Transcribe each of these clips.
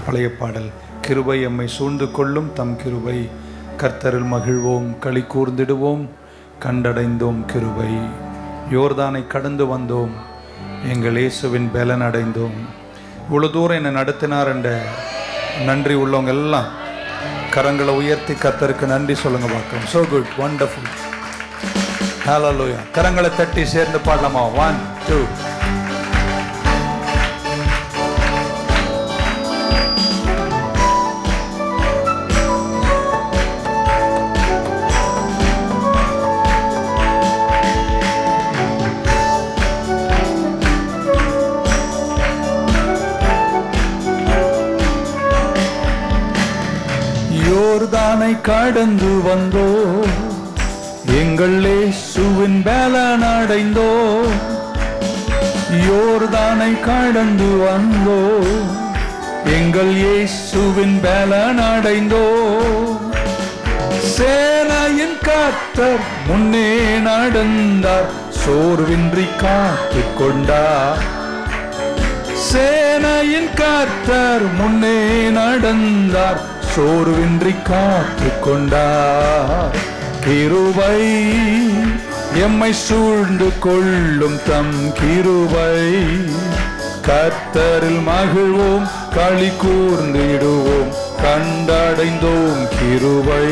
பழைய பாடல். கிருபை எம்மை சூழ்ந்து கொள்ளும் தம் கிருபை, கர்த்தரில் மகிழ்வோம் களி கூர்ந்திடுவோம், கண்டடைந்தோம் கிருபை. யோர்தானை கடந்து வந்தோம், எங்கள் இயேசுவின் பலன் அடைந்தோம். இவ்வளோ தூரம் என்னை நடத்தினார் என்ற நன்றி உள்ளவங்க எல்லாம் கரங்களை உயர்த்தி கர்த்தருக்கு நன்றி சொல்லுங்க பார்க்கலாம். So good, wonderful, hallelujah. கரங்களை தட்டி சேர்ந்து பாடலாமா? 1 2. யோர்தானை கடந்து வந்தோ, எங்கள் இயேசுவின் பலன் அடைந்தோ. யோர்தானை கடந்து வந்தோ, எங்கள் இயேசுவின் பலன் அடைந்தோ. சேனையின் கர்த்தர் முன்னே நடந்தார், சோர்வின்றி காத்து கொண்டார். சேனையின் கர்த்தர் முன்னே நடந்தார், சோர்வின்றி காத்து கொண்டார். கிருபை எம்மை சூழ்ந்து கொள்ளும் தம் கிருபை, கர்த்தரில் மகிழ்வோம் களி கூர்ந்திடுவோம், கண்டடைந்தோம் கிருபை.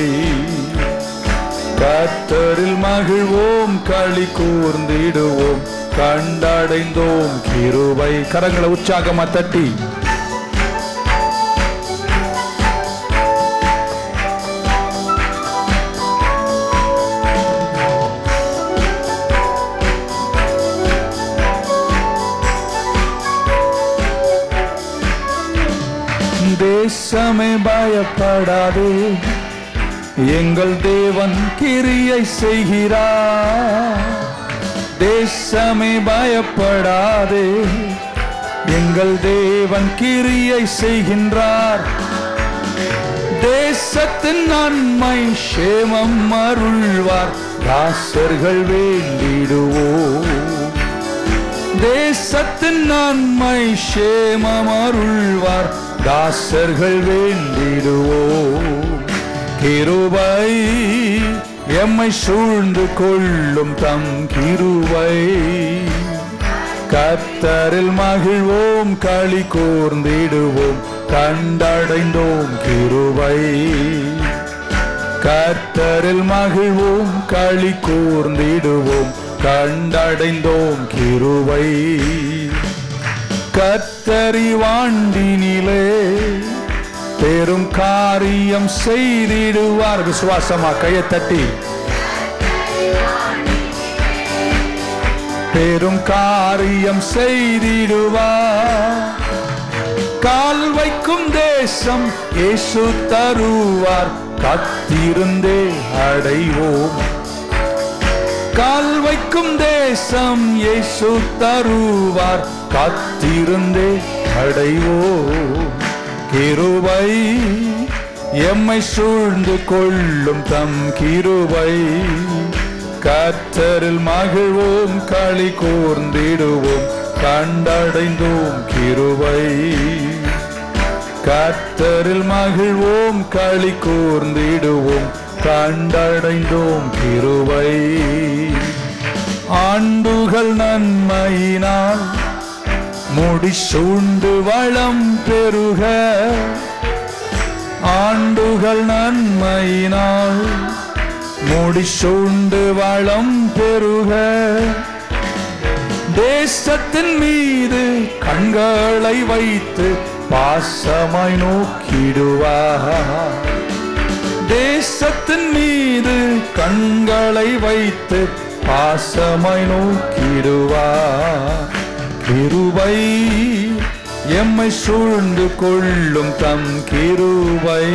கர்த்தரில் மகிழ்வோம் களி கூர்ந்திடுவோம், கண்டடைந்தோம் கிருபை. கரங்களை உற்சாகமா தட்டி தேசமே பயப்படாதே, எங்கள் தேவன் கிரியை செய்கிறார். தேசமே பயப்படாதே, எங்கள் தேவன் கிரியை செய்கின்றார். தேசத்தின் நன்மை சேமம் அருள்வார், தாசர்கள் வேண்டிடுவோம். தேசத்தின் நன்மை சேமம் அருள்வார், தாசர்கள் வேண்டிடுவோம். கிருபை எம்மை சூழ்ந்து கொள்ளும் தம் கிருபை, கர்த்தரில் மகிழ்வோம் களி கூர்ந்திடுவோம், கண்டடைந்தோம் கிருபை. கர்த்தரில் மகிழ்வோம் களி கூர்ந்திடுவோம், கண்டடைந்தோம் கிருபை. கர்த்தரி வாண்டினிலே பெரும் காரியம் செய்திடுவார். விசுவாசமா கையை தட்டி பெரும் காரியம் செய்திடுவார். கால் வைக்கும் தேசம் இயேசு தருவார், காத்திருந்தே அடைவோம். கால் வைக்கும் தேசம் இயேசு தருவார், காத்திருந்தே அடைவோம். கிருபை எம்மை சூழ்ந்து கொள்ளும் தம் கிருபை, கர்த்தரில் மகிழ்வோம் களி கூர்ந்திடுவோம், கண்டடைந்தோம் கிருபை. கர்த்தரில் மகிழ்வோம் களி கூர்ந்திடுவோம், கண்டடைந்தோம் கிருபை. ஆண்டுகள் நன்மையினால் முடிசூண்டு வளம் பெருக, ஆண்டுகள் நன்மையினால் முடிசூண்டு வளம் பெருக. தேசத்தின் மீது கண்களை வைத்து பாசமாய் நோக்கிடுவார். தேசத்தின் மீது கண்களை வைத்து பாசமாய் நோக்கிடுவார். கிருபை எம்மை சூழ்ந்து கொள்ளும் தம் கிருபை,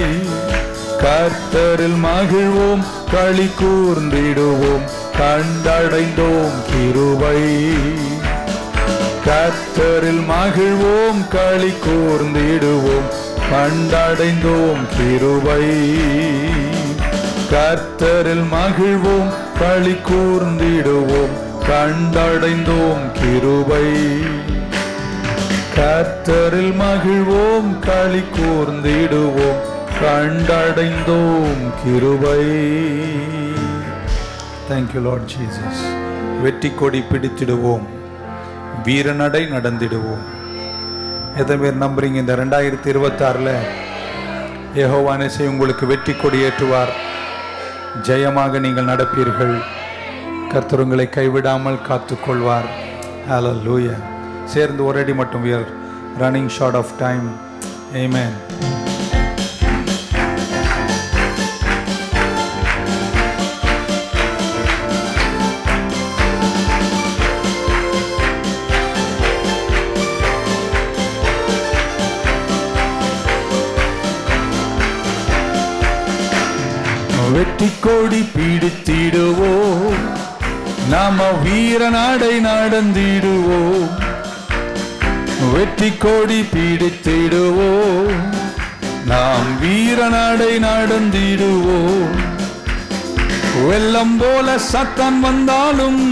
கர்த்தரில் மகிழ்வோம் களி கூர்ந்திடுவோம், கண்டடைந்தோம் கிருபை. கர்த்தரில் மகிழ்வோம் களி கூர்ந்திடுவோம், கண்டடைந்தோம் கிருபை. கர்த்தரில் மகிழ்வோம் களி கூர்ந்திடுவோம், கண்டடைந்தோம் கிருபை. கர்த்தரில் மகிழ்வோம், களி கூர்ந்திடுவோம், கண்டடைந்தோம் கிருபை. Thank you Lord Jesus. வெற்றி கொடி பிடித்திடுவோம், வீரநடை நடந்திடுவோம். எத்தனை பேர் நம்புறீங்க இந்த 2026 யெகோவா நேசே உங்களுக்கு வெற்றி கொடி ஏற்றுவார், ஜெயமாக நீங்கள் நடப்பீர்கள், கர்த்தர் உங்களை கைவிடாமல் காத்துக்கொள்வார். ஹல்லேலூயா. சேர்ந்து ஒரு அடி மட்டும். we are running short of time. Amen. வெற்றி கொடி பிடித்திடுவோம், நாம வீரநாடை நடந்திடுவோம். வெற்றி கொடி பிடித்திடுவோம், நாம் வீரநாடை நடந்திடுவோம். வெள்ளம் போல சத்தான் வந்தாலும்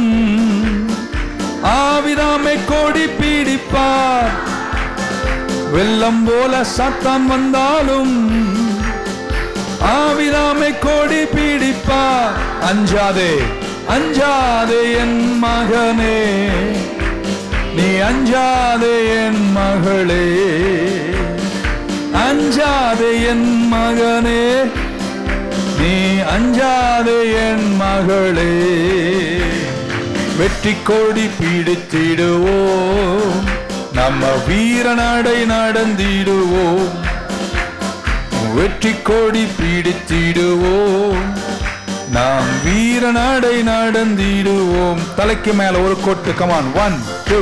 ஆவிதாமை கொடி பிடிப்பார். வெள்ளம் போல சத்தான் வந்தாலும் ஆவிதாமை கொடி பிடிப்பார். அஞ்சாதே அஞ்சாதே என் மகனே, நீ அஞ்சாதே என் மகளே. அஞ்சாதே என் மகனே, நீ அஞ்சாதே என் மகளே. வெற்றி கொடி பிடித்திடுவோம், நம்ம வீரநடை நடந்திடுவோம். வெற்றி கொடி பிடித்திடுவோம், நாம் வீரநடை நடந்திடுவோம். தலைக்கு மேல ஒரு கொட்டு. கமான். 1 2.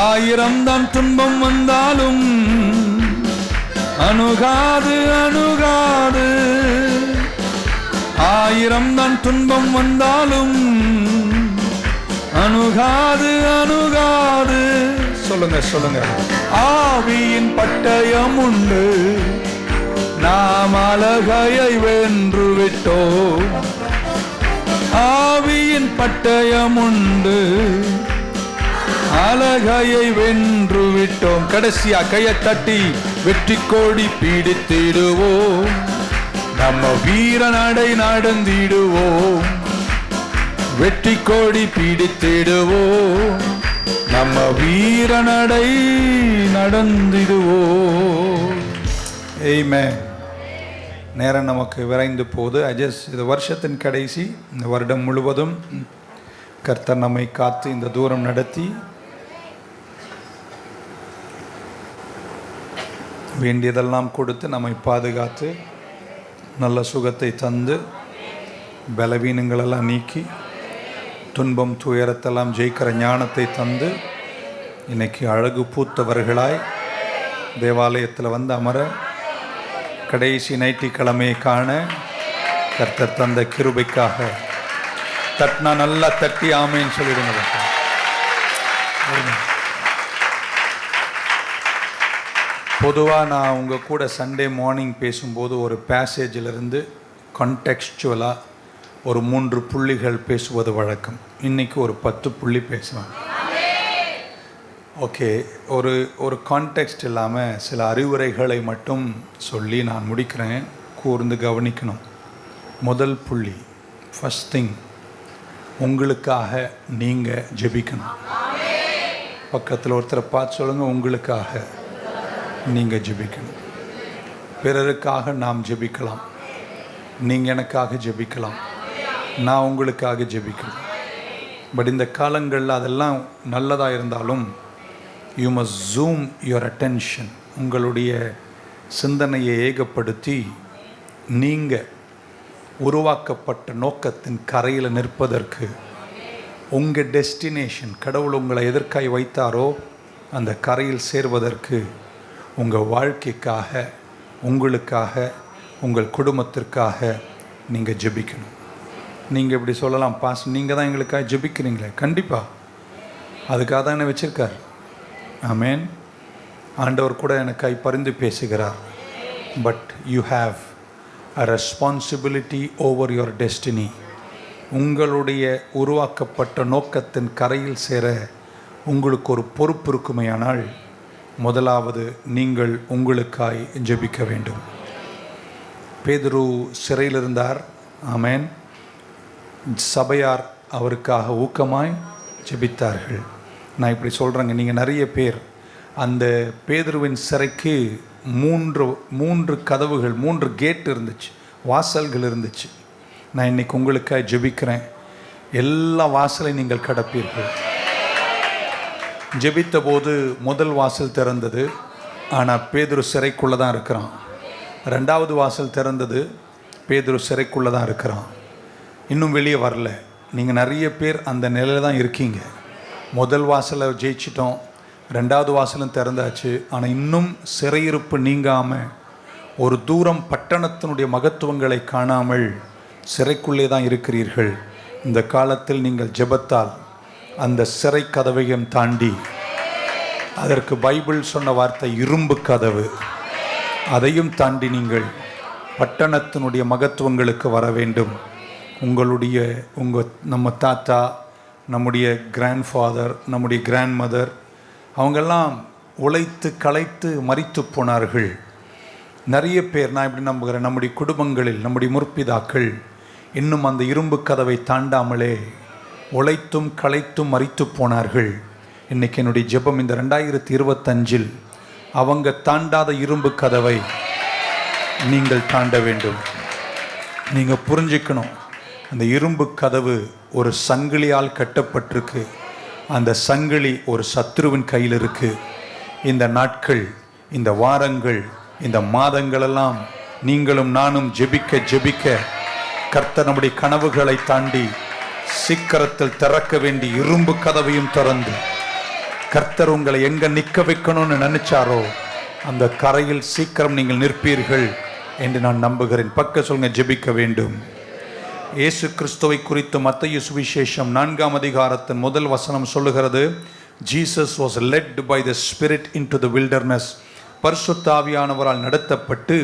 ஆயிரம் தான் துன்பம் வந்தாலும் அணுகாது அணுகாது. ஆயிரம் தான் துன்பம் வந்தாலும் அணுகாது அணுகாது. சொல்லுங்க சொல்லுங்க. ஆவியின் பட்டயம் உண்டு, நாம் அலகையை வென்று விட்டோம். ஆவியின் பட்டயம் உண்டு, அலகையை வென்று விட்டோம். கடைசியா கையை தட்டி வெற்றி கொடி பிடித்திடுவோம், நம்ம வீரநடை நடந்திடுவோம். வெற்றி கொடி பிடித்திடுவோம், நம்ம வீரநடை நடந்திடுவோம். ஆமென். நேரம் நமக்கு விரைந்து போகுது. இது வருஷத்தின் கடைசி. இந்த வருடம் முழுவதும் கர்த்தர் நம்மை காத்து இந்த தூரம் நடத்தி வேண்டியதெல்லாம் கொடுத்து நம்மை பாதுகாத்து நல்ல சுகத்தை தந்து பலவீனங்களெல்லாம் நீக்கி துன்பம் துயரத்தெல்லாம் ஜெயிக்கிற ஞானத்தை தந்து இன்னைக்கு அழகு பூத்தவர்களாய் தேவாலயத்தில் வந்து அமர கடைசி ஞாயிற்றுக்கிழமையை காண கர்த்தர் தந்த கிருபைக்காக தட்டினா நல்லா தட்டி ஆமேன்னு சொல்லிடுங்க. பொதுவாக நான் உங்கள் கூட சண்டே மார்னிங் பேசும்போது ஒரு பேசேஜிலிருந்து கான்டெக்ஸ்டுவலாக ஒரு 3 புள்ளிகள் பேசுவது வழக்கம். இன்றைக்கி ஒரு 10 புள்ளி பேசுவேன். ஓகே, ஒரு கான்டெக்ஸ்ட் இல்லாமல் சில அறிவுரைகளை மட்டும் சொல்லி நான் முடிக்கிறேன். கூர்ந்து கவனிக்கணும். முதல் புள்ளி, ஃபர்ஸ்ட் திங், உங்களுக்காக நீங்கள் ஜெபிக்கணும். பக்கத்தில் ஒருத்தரை பார்த்து சொல்லுங்கள், உங்களுக்காக நீங்கள் ஜெபிக்கணும். பிறருக்காக நாம் ஜெபிக்கலாம், நீங்கள் எனக்காக ஜெபிக்கலாம், நான் உங்களுக்காக ஜெபிக்கலாம். பட் இந்த காலங்களில் அதெல்லாம் நல்லதாக இருந்தாலும் you must zoom your attention. உங்களுடைய சிந்தனையை ஏகப்படுத்தி நீங்கள் உருவாக்கப்பட்ட நோக்கத்தின் கரையில் நிற்பதற்கு, உங்கள் டெஸ்டினேஷன் கடவுள் உங்களை எதற்காய் வைத்தாரோ அந்த கரையில் சேர்வதற்கு உங்கள் வாழ்க்கைக்காக, உங்களுக்காக, உங்கள் குடும்பத்திற்காக நீங்கள் ஜெபிக்கணும். நீங்கள் இப்படி சொல்லலாம், பாஸ் நீங்கள் தான் எங்களுக்காக ஜெபிக்கிறீங்களே. கண்டிப்பாக அதுக்காக தான் என்ன வச்சுருக்கார். ஆமேன். ஆண்டவர் கூட எனக்காய் பரிந்து பேசுகிறார். But you have a responsibility over your destiny. உங்களுடைய உருவாக்கப்பட்ட நோக்கத்தின் கரையில் சேர உங்களுக்கு ஒரு பொறுப்பு இருக்குமேயானால் முதலாவது நீங்கள் உங்களுக்காய் ஜெபிக்க வேண்டும். பேதுரு சிறையில் இருந்தார். ஆமென். சபையார் அவருக்காக ஊக்கமாய் ஜெபித்தார்கள். நான் இப்படி சொல்கிறேங்க, நீங்கள் நிறைய பேர் அந்த பேதுருவின் சிறைக்கு மூன்று கதவுகள், 3 கேட் இருந்துச்சு, வாசல்கள் இருந்துச்சு. நான் இன்னைக்கு உங்களுக்காக ஜெபிக்கிறேன், எல்லா வாசலையும் நீங்கள் கடப்பீர்கள். ஜெபித்த போது முதல் வாசல் திறந்தது, ஆனால் பேதுரு சிறைக்குள்ளே தான் இருக்கிறான். 2வது வாசல் திறந்தது, பேதுரு சிறைக்குள்ளே தான் இருக்கிறான், இன்னும் வெளியே வரல. நீங்கள் நிறைய பேர் அந்த நிலையில் தான் இருக்கீங்க. முதல் வாசலை ஜெயிச்சிட்டோம், 2வது வாசலும் திறந்தாச்சு, ஆனால் இன்னும் சிறையிருப்பு நீங்காமல், ஒரு தூரம் பட்டணத்தினுடைய மகத்துவங்களை காணாமல் சிறைக்குள்ளே தான் இருக்கிறீர்கள். இந்த காலத்தில் நீங்கள் ஜெபத்தால் அந்த சிறை கதவையும் தாண்டி, அதற்கு பைபிள் சொன்ன வார்த்தை இரும்பு கதவு, அதையும் தாண்டி நீங்கள் பட்டணத்தினுடைய மகத்துவங்களுக்கு வர வேண்டும். நம்ம தாத்தா, நம்முடைய கிராண்ட்ஃபாதர், நம்முடைய கிராண்ட்மதர், அவங்கெல்லாம் உழைத்து களைத்து மரித்து போனார்கள். நிறைய பேர், நான் இப்படி நம்புகிறேன், நம்முடைய குடும்பங்களில் நம்முடைய முற்பிதாக்கள் இன்னும் அந்த இரும்பு கதவை தாண்டாமலே உழைத்தும் களைத்தும் மரித்து போனார்கள். இன்றைக்கி என்னுடைய ஜெபம், இந்த 2025 அவங்க தாண்டாத இரும்பு கதவை நீங்கள் தாண்ட வேண்டும். நீங்கள் புரிஞ்சுக்கணும், அந்த இரும்பு கதவு ஒரு சங்கிலியால் கட்டப்பட்டிருக்கு. அந்த சங்கிலி ஒரு சத்ருவின் கையில் இருக்குது. இந்த நாட்கள், இந்த வாரங்கள், இந்த மாதங்களெல்லாம் நீங்களும் நானும் ஜெபிக்க கர்த்தர் நம்முடைய கனவுகளை தாண்டி சீக்கிரத்தில் திறக்க வேண்டி இரும்பு கதவையும் திறந்து, கர்த்தர் உங்களை எங்கே நிற்க வைக்கணும்னு நினைச்சாரோ அந்த கரையில் சீக்கிரம் நீங்கள் நிற்பீர்கள் என்று நான் நம்புகிறேன். பக்க சொல்லுங்க, ஜெபிக்க வேண்டும். இயேசு கிறிஸ்துவை குறித்து மத்தேயு சுவிசேஷம் 4ஆம் அதிகாரத்தின் முதல் வசனம் சொல்லுகிறது, Jesus was led by the Spirit into the wilderness. பரிசுத்த ஆவியானவரால் நடத்தப்பட்டு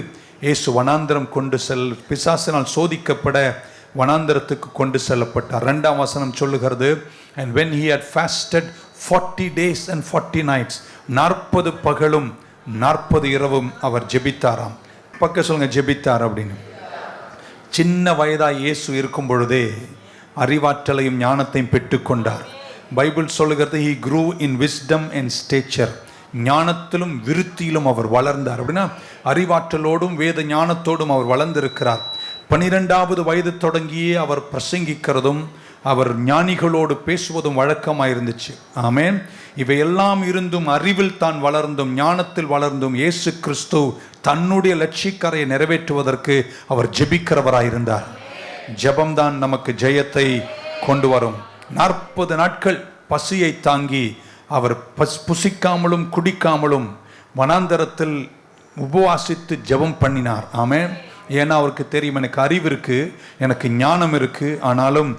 இயேசு வனாந்தரம் கொண்டு பிசாசினால் சோதிக்கப்பட வனாந்தரத்துக்கு கொண்டு செல்லப்பட்டார். 2ஆம் வசனம் சொல்லுகிறது, and when he had fasted 40 days and 40 nights, 40 பகலும் 40 இரவும் அவர் ஜெபித்தாராம். பக்க சொல்லுங்க, ஜெபித்தார் அப்படின்னு. சின்ன வயதாய் இயேசு இருக்கும் பொழுதே அறிவாற்றலையும் ஞானத்தையும் பெற்றுக்கொண்டார். பைபிள் சொல்லுகிறது, he grew in wisdom and stature. ஞானத்திலும் விருத்தியிலும் அவர் வளர்ந்தார். அப்படின்னா அறிவாற்றலோடும் வேத ஞானத்தோடும் அவர் வளர்ந்திருக்கிறார். 12வது வயது தொடங்கியே அவர் பிரசங்கிக்கிறதும் அவர் ஞானிகளோடு பேசுவதும் வழக்கமாக இருந்துச்சு. ஆமென். இவையெல்லாம் இருந்தும், அறிவில் தான் வளர்ந்தும், ஞானத்தில் வளர்ந்தும், இயேசு கிறிஸ்து தன்னுடைய லட்சியக்கரையை நிறைவேற்றுவதற்கு அவர் ஜெபிக்கிறவராயிருந்தார். ஜெபம்தான் நமக்கு ஜெயத்தை கொண்டு வரும். 40 நாட்கள் பசியை தாங்கி அவர் புசிக்காமலும் குடிக்காமலும் வனாந்தரத்தில் உபவாசித்து ஜெபம் பண்ணினார். ஆமென். ஏன்னா அவருக்கு தெரியும், எனக்கு அறிவு இருக்கு, எனக்கு ஞானம் இருக்கு, ஆனாலும்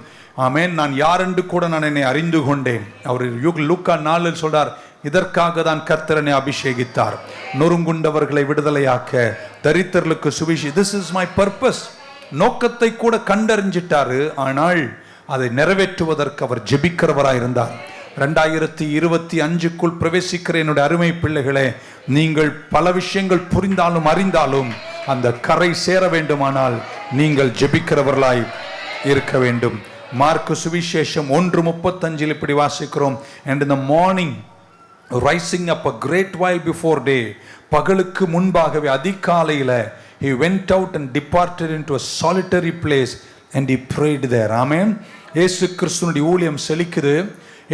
ஆமென், நான் யார் என்று கூட நான் என்னை அறிந்து கொண்டேன். அவர் லூக்கா 4 சொல்றார், இதற்காக தான் கர்த்தரனை அபிஷேகித்தார், நொறுங்குண்டவர்களை விடுதலையாக்க, தரித்திரர்களுக்கு சுவிசேஷம். This is my purpose. நோக்கத்தை கூட கண்டறிஞ்சிட்டாரு, ஆனால் அதை நிறைவேற்றுவதற்கு அவர் ஜெபிக்கிறவராயிருந்தார். 2025க்குள் பிரவேசிக்கிற என்னுடைய அருமை பிள்ளைகளே, நீங்கள் பல விஷயங்கள் புரிந்தாலும் அறிந்தாலும் அந்த கரை சேர வேண்டுமானால் நீங்கள் ஜெபிக்கிறவர்களாய் இருக்க வேண்டும். மார்க்கு சுவிசேஷம் 1:35 இப்படி வாசிக்கிறோம், and in the morning rising up a great while before day, பகலுக்கு முன்பாகவே அதிகாலையில he went out and departed into a solitary place and he prayed there. ஆமென். இயேசு கிறிஸ்துவினுடைய ஊழியம் செழிக்குது.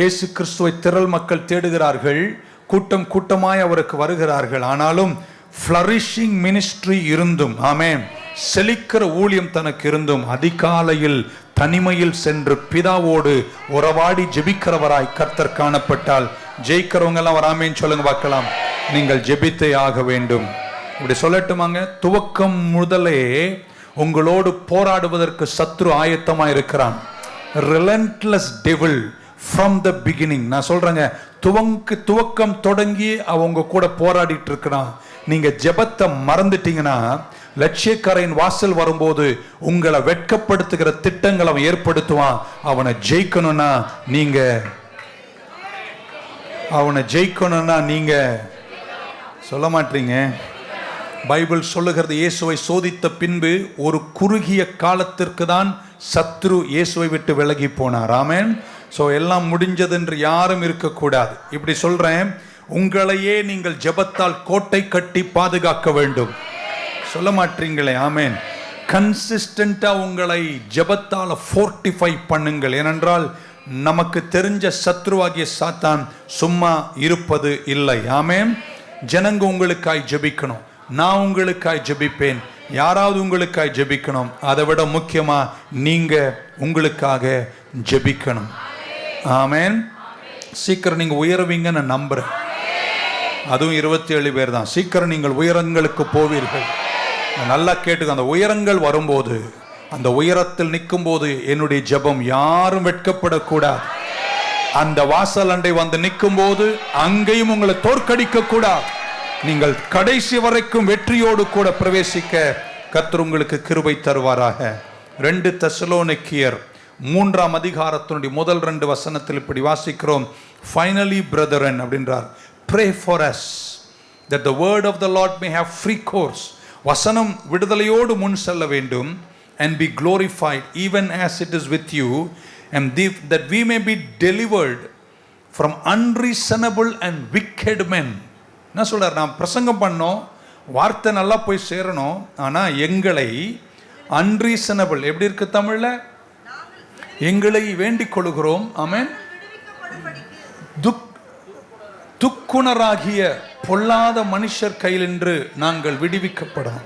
இயேசு கிறிஸ்துவை திரள் மக்கள் தேடுகிறார்கள், கூட்டம் கூட்டமாய் அவருக்கு வருகிறார்கள். ஆனாலும் ஃப்ளரிஷிங் மினிஸ்ட்ரி இருந்தும், ஆமென், செழிக்கிற ஊழியம் தனக்கு இருந்தும் அதிகாலையில் தனிமையில் சென்று பிதாவோடு உறவாடி ஜெபிக்கிறவராய் கர்த்தர் காணப்பட்டால் ஜெயிக்கிறவங்க எல்லாம் வராமேன்னு சொல்லுங்க பார்க்கலாம். நீங்கள் ஜெபித்தே ஆக வேண்டும். இப்படி சொல்லட்டுமாங்க, துவக்கம் முதலே உங்களோடு போராடுவதற்கு சத்ரு ஆயத்தமா இருக்கிறான். relentless devil from the beginning. நான் சொல்றேங்க, துவக்கம் தொடங்கி அவங்க கூட போராடிட்டு இருக்கிறான். நீங்க ஜெபத்தை மறந்துட்டீங்கன்னா லட்சியக்காரையின் வாசல் வரும்போது உங்களை வெட்கப்படுத்துகிற திட்டங்களை அவன் ஏற்படுத்துவான். அவனை ஜெயிக்கணும்னா நீங்க சொல்ல மாட்டீங்க. பைபிள் சொல்லுகிறது, இயேசுவை சோதித்த பின்பு ஒரு குறுகிய காலத்திற்கு தான் சத்ரு இயேசுவை விட்டு விலகி போனார். ஆமென். ஸோ எல்லாம் முடிஞ்சது என்று யாரும் இருக்கக்கூடாது. இப்படி சொல்றேன், உங்களையே நீங்கள் ஜெபத்தால் கோட்டை கட்டி பாதுகாக்க வேண்டும். சொல்ல மாட்டீங்களே. ஆமென். கன்சிஸ்டண்டா உங்களை ஜெபத்தால் ஃபோர்ட்டிஃபை பண்ணுங்கள். ஏனென்றால் நமக்கு தெரிஞ்ச சத்ருவாகிய சாத்தான் சும்மா இருப்பது இல்லை. ஆமென். ஜனங்க உங்களுக்காய் ஜெபிக்கணும், நான் உங்களுக்காய் ஜெபிப்பேன், யாராவது உங்களுக்காய் ஜெபிக்கணும். அதை விட முக்கியமா நீங்க உங்களுக்காக ஜெபிக்கணும். ஆமென். சீக்கிரம் நீங்க உயர்வீங்க நான் நம்புறேன். அதுவும் 27 பேர் தான். சீக்கிரம் நீங்கள் உயரங்களுக்கு போவீர்கள். நல்லா கேட்டுக்க. அந்த உயரங்கள் வரும்போது, அந்த உயரத்தில் நிற்கும் போது என்னுடைய ஜெபம் யாரும் வெட்கப்படக்கூடாது. அந்த வாசல் அண்டை வந்து நிற்கும் போது அங்கேயும் உங்களை தோற்கடிக்க கூடாது. நீங்கள் கடைசி வரைக்கும் வெற்றியோடு கூட பிரவேசிக்க கர்த்தர் உங்களுக்கு கிருபை தருவாராக. 2 தெசலோனிக்கேயர் 3ஆம் அதிகாரத்தினுடைய முதல் 2 வசனத்தில் இப்படி வாசிக்கிறோம். Finally, brethren அப்படின்றார், pray for us that the word of the Lord may have free course. வசனம் விடுதலையோடு முன் செல்ல வேண்டும். And be glorified even as it is with you, and that we may be delivered from unreasonable and wicked men. என்ன சொல்றார்? நான் பிரசங்கம் பண்ணோம், வார்த்தை நல்லா போய் சேரணும். ஆனா எங்களை அன்ரீசனபிள், எப்படி இருக்கு தமிழ்ல? எங்களை வேண்டிக் கொள்கிறோம். ஆமென். துக்குணராகிய பொல்லாத மனுஷர் கையில் என்று நாங்கள் விடுவிக்கப்படும்.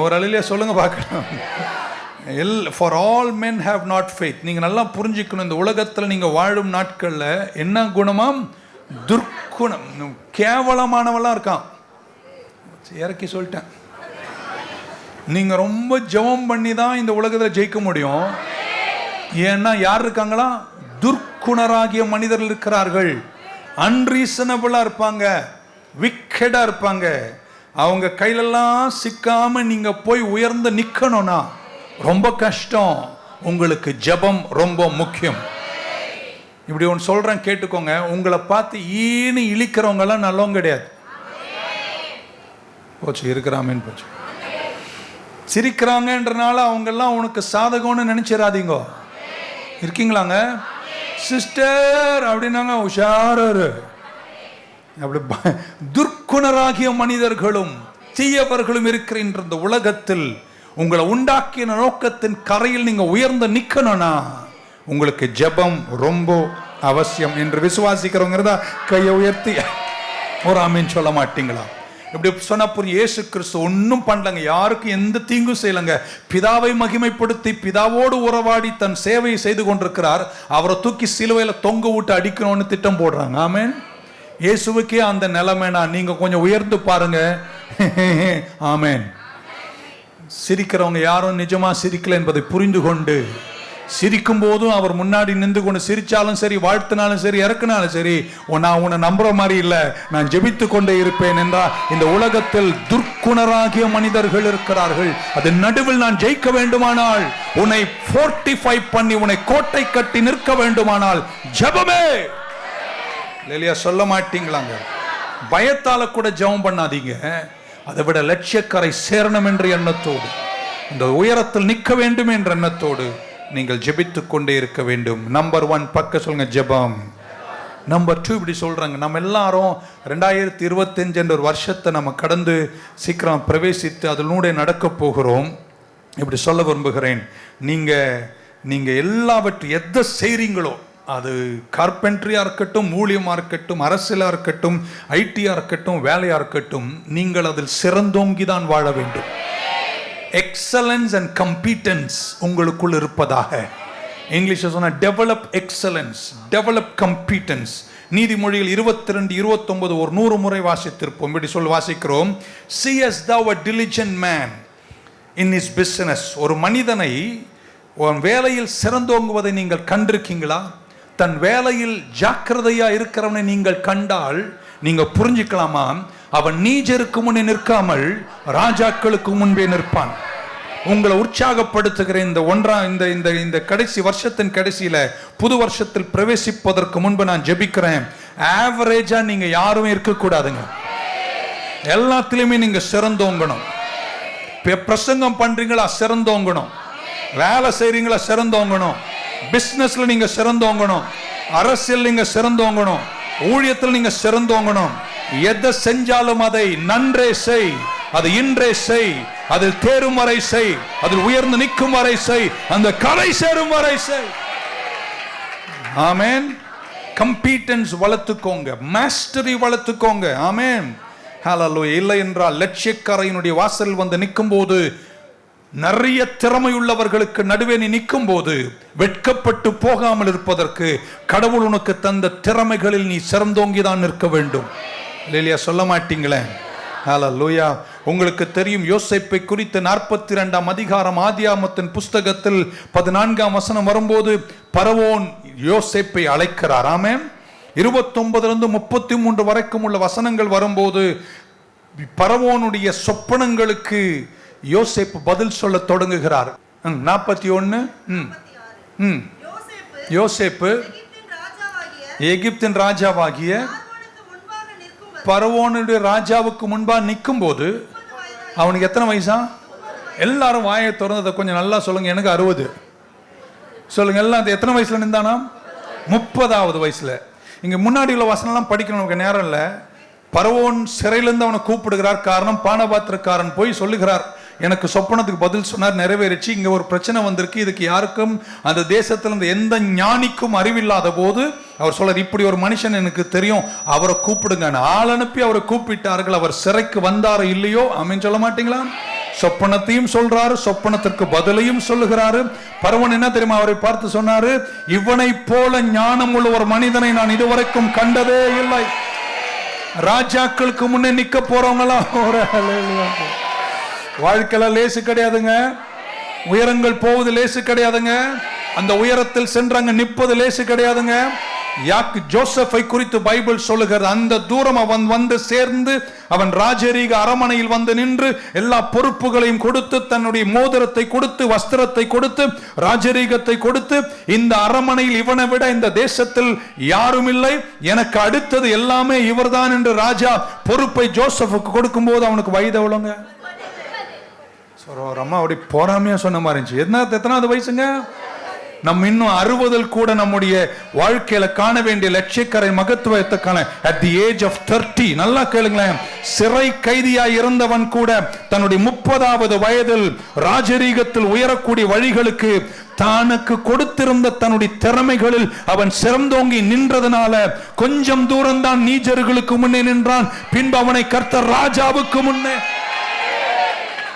ஒரு அழிலே சொல்லுங்க பார்க்கலாம். For all men have not faith. நீங்க நல்லா புரிஞ்சுக்கணும், இந்த உலகத்தில் நீங்க வாழும் நாட்கள்ல என்ன குணமாம்? துர்க்குணம், கேவலமானவெல்லாம் இருக்கான். இறக்கி சொல்லிட்டேன். நீங்க ரொம்ப ஜெபம் பண்ணி தான் இந்த உலகத்தில் ஜெயிக்க முடியும். ஏன்னா யார் இருக்காங்களா? துர்க்குணராகிய மனிதர்கள் இருக்கிறார்கள். அன்ரீசனபிளா இருப்பாங்க, விக்கெடா இருப்பாங்க. அவங்க கையிலெல்லாம் சிக்காம நீங்க போய் உயர்ந்து நிக்கணும்னா ரொம்ப கஷ்டம். உங்களுக்கு ஜெபம் ரொம்ப முக்கியம். இப்படி ஒன்று சொல்றேன் கேட்டுக்கோங்க. உங்களை பார்த்து ஈனு இழிக்கிறவங்க எல்லாம் நல்லவங்க கிடையாது. போச்சு, இருக்கிறாமேன்னு போச்சு. சிரிக்கிறாங்கன்றனால அவங்க எல்லாம் உனக்கு சாதகம்னு நினைச்சிடாதீங்க. இருக்கீங்களாங்க சிஸ்டர் அப்படின்னாங்க உஷாரரு. அப்படி துர்க்குணராகிய மனிதர்களும் தீயவர்களும் இருக்கிற இந்த உலகத்தில் உங்களை உண்டாக்கிய நோக்கத்தின் கரையில் நீங்க உயர்ந்து நிக்கணும்னா உங்களுக்கு ஜெபம் ரொம்ப அவசியம் என்று விசுவாசிக்கிறவங்க கையை உயர்த்தி ஒரு ஆமீன் சொல்ல மாட்டீங்களா? இப்படி சொன்னா புரியும். இயேசு கிறிஸ்து ஒன்னும் பண்ணலங்க, யாருக்கும் எந்த தீங்கும் செய்யலங்க. பிதாவை மகிமைப்படுத்தி பிதாவோடு உறவாடி தன் சேவையை செய்து கொண்டிருக்கிறார். அவரை தூக்கி சிலுவையில தொங்க விட்டு அடிக்கணும்னு திட்டம் போடுறாங்க. ஆமென். இயேசுவுக்கே அந்த நிலைமைனா நீங்க கொஞ்சம் உயர்ந்து பாருங்க. ஆமென். சிரிக்கிறவங்க யாரும் நிஜமா சிரிக்கல என்பதை புரிந்து கொண்டு, சிரிக்கும் போதும் அவர் முன்னாடி நின்று கொண்டு சிரிச்சாலும் சரி, வாழ்த்தினாலும் சரி, இறக்குனாலும் சரி, நான் உன்னை நம்புற மாதிரி இல்லை, நான் ஜெபித்து கொண்டே இருப்பேன் என்றால் இந்த உலகத்தில் துர்க்குணராகிய மனிதர்கள் இருக்கிறார்கள். அதன் நடுவில் நான் ஜெயிக்க வேண்டுமானால், உன்னை ஃபோர்ட்டிஃபை பண்ணி உன்னை கோட்டை கட்டி நிற்க வேண்டுமானால் ஜெபமே. இல்லையா? சொல்ல மாட்டீங்களாங்க? பயத்தால கூட ஜெபம் பண்ணாதீங்க. அதை விட லட்சியக்கரை சேரணும் என்ற எண்ணத்தோடு, இந்த உயரத்தில் நிற்க வேண்டும் என்ற எண்ணத்தோடு நீங்கள் ஜெபித்துக் கொண்டே இருக்க வேண்டும். நம்பர் 1 பக்க சொல்லுங்க, ஜெபம். நம்பர் 2 இப்படி சொல்றாங்க, நம்ம எல்லாரும் 2025 என்ற ஒரு வருஷத்தை நம்ம கடந்து சீக்கிரம் பிரவேசித்து அதனூடே நடக்க போகிறோம். இப்படி சொல்ல விரும்புகிறேன், நீங்க எல்லாவற்றையும் எதை செய்றீங்களோ, அது கார்பென்ட்ரியா இருக்கட்டும், ஊழியமா இருக்கட்டும், அரசியலா இருக்கட்டும், ஐடியா இருக்கட்டும், வேலையா இருக்கட்டும், நீங்கள் அதில் சிறந்தோங்கி தான் வாழ வேண்டும். எக்ஸலன்ஸ் அண்ட் கம்பீட்டன்ஸ் உங்களுக்குள் இருப்பதாக. இங்கிலீஷ்ல சொன்னா டெவலப் எக்ஸலன்ஸ், டெவலப் கம்பீட்டன்ஸ். நீதிமொழிகள் 22-29 ஒரு 100 முறை வாசித்திருப்போம். இப்படி சொல்லி வாசிக்கிறோம், see as thou a diligent man in his business. ஒரு மனிதனை வேலையில் சிறந்தோங்குவதை நீங்கள் கண்டிருக்கீங்களா? தன் வேலையில் ஜாக்கிரதையா இருக்கிறவனை நீங்கள் கண்டால் நீங்க புரிஞ்சுக்கலாமா, அவன் நீஜருக்கு முன்னே நிற்காமல் ராஜாக்களுக்கு முன்பே நிற்பான். உங்களை உற்சாகப்படுத்துகிற இந்த கடைசி வருஷத்தின் கடைசியில புது வருஷத்தில் பிரவேசிப்பதற்கு முன்பு நான் ஜெபிக்கிறேன், ஆவரேஜா நீங்க யாரும் இருக்கக்கூடாதுங்க. எல்லாத்திலுமே நீங்க சிறந்தோங்கணும். பிரசங்கம் பண்றீங்களா சிறந்தோங்கணும், வேலை செய்றீங்களா சிறந்தோங்கணும், பிசினஸ்ல நீங்க சிறந்தோங்கணும், அரசியல் நீங்க சிறந்தோங்கணும், ஊழியத்தில் நீங்க சிறந்தோங்கணும். எதை செஞ்சாலும் அதை நன்றே செய், அது இன்றே செய், அதில் தேரும் வரை செய், அதில் உயர்ந்து நிற்கும் வரை செய், அந்த கரை சேரும் வரை செய். ஆமென். கம்பீட்டன்ஸ் வளர்த்துக்கோங்க, மாஸ்டரி வளர்த்துக்கோங்க. ஆமென். ஹல்லேலூயா. இல்லை என்றால் லட்சியக்கரையினுடைய வாசல் வந்து நிற்கும் போது, நிறைய திறமையுள்ளவர்களுக்கு நடுவே நீ நிற்கும் போது வெட்கப்பட்டு போகாமல் இருப்பதற்கு கடவுள் உனக்கு தந்த திறமைகளில் நீ சிறந்தோங்கிதான் நிற்க வேண்டும். இல்லையா? சொல்ல மாட்டீங்களே? ஹல்லேலூயா. உங்களுக்கு தெரியும், யோசேப்பை குறித்து 42ஆம் அதிகாரம் ஆதியாகமத்தின் புஸ்தகத்தில் 14ஆம் வசனம் வரும்போது பரவோன் யோசேப்பை அழைக்கிறார். ஆமென். 29 33 வரைக்கும் உள்ள வசனங்கள் வரும்போது பரவோனுடைய சொப்பனங்களுக்கு யோசேப்பு பதில் சொல்ல தொடங்குகிறார். 41 யோசேப்பு எகிப்தின் ராஜாவாகிய பரவோனுடைய ராஜாவுக்கு முன்பாக நிற்கும் போது அவனுக்கு எத்தனை வயசா? எல்லாரும் வாயை திறந்ததை கொஞ்சம் நல்லா சொல்லுங்க. எனக்கு 60 சொல்லுங்க. எல்லாம் எத்தனை வயசுல நின்றானா? 30வது வயசுல. இங்க முன்னாடி உள்ள வசனம்லாம் படிக்கணும், நமக்கு நேரம் இல்லை. பரவோன் சிறையிலிருந்து அவனை கூப்பிடுகிறார். காரணம், பானபாத்திரக்காரன் போய் சொல்லுகிறார், எனக்கு சொப்பனத்துக்கு பதில் சொன்னார், நிறைவேறிச்சு. இங்க ஒரு பிரச்சனை வந்திருக்கு, இதுக்கு யாருக்கும் அந்த தேசத்திலிருந்து எந்த ஞானிக்கும் அறிவில்லாத போது அவர் சொல்றார், இப்படி ஒரு மனுஷன் எனக்கு தெரியும், அவரை கூப்பிடுங்க. ஆள் அனுப்பி அவரை கூப்பிட்டார்கள். அவர் சிறைக்கு வந்தாரோ இல்லையோ, ஆமென் சொல்ல மாட்டீங்களா? சொப்பனத்தையும் சொல்றாரு, சொப்பனத்திற்கு பதிலையும் சொல்லுகிறாரு. பரவன் என்ன தெரியுமா அவரை பார்த்து சொன்னாரு, இவனை போல ஞானம் உள்ள ஒரு மனிதனை நான் இதுவரைக்கும் கண்டதே இல்லை. ராஜாக்களுக்கு முன்னே நிக்க போறவங்களாம் வாழ்க்கையில லேசு கிடையாதுங்க. உயரங்கள் போவது லேசு கிடையாதுங்க. அந்த உயரத்தில் சென்றாங்க நிற்பது லேசு கிடையாதுங்க. ஜோசப்பை குறித்து பைபிள் சொல்லுகிறது, அந்த தூரம் அவன் வந்து சேர்ந்து அவன் ராஜரீக அரமனையில் வந்து நின்று எல்லா பொறுப்புகளையும் கொடுத்து, தன்னுடைய மோதிரத்தை கொடுத்து, வஸ்திரத்தை கொடுத்து, ராஜரீகத்தை கொடுத்து, இந்த அரமனையில் இவனை விட இந்த தேசத்தில் யாரும் இல்லை, எனக்கு அடுத்தது எல்லாமே இவர்தான் என்று ராஜா பொறுப்பை ஜோசப்புக்கு கொடுக்கும் போது அவனுக்கு வயது எவ்வளவுங்க? அம்மா அப்படி போறாமையா சொன்ன மாதிரி இருந்துச்சு. எத்தனாவது வயசுங்க? நம்ம இன்னும் 60 கூட நம்முடைய வாழ்க்கையில காண வேண்டிய லட்சியக்கரை மகத்துவத்தை காண at the age of 30. நல்லா கேளுங்களேன். சிறை கைதியாய் இருந்தவன் கூட தன்னுடைய 30வது வயதில் ராஜரீகத்தில் உயரக்கூடிய வழிகளுக்கு தனக்கு கொடுத்திருந்த தன்னுடைய திறமைகளில் அவன் சிறந்தோங்கி நின்றதனால கொஞ்சம் தூரம் தான் நீஜர்களுக்கு முன்னே நின்றான். பின்பு அவனை கர்த்தர் ராஜாவுக்கு முன்னே.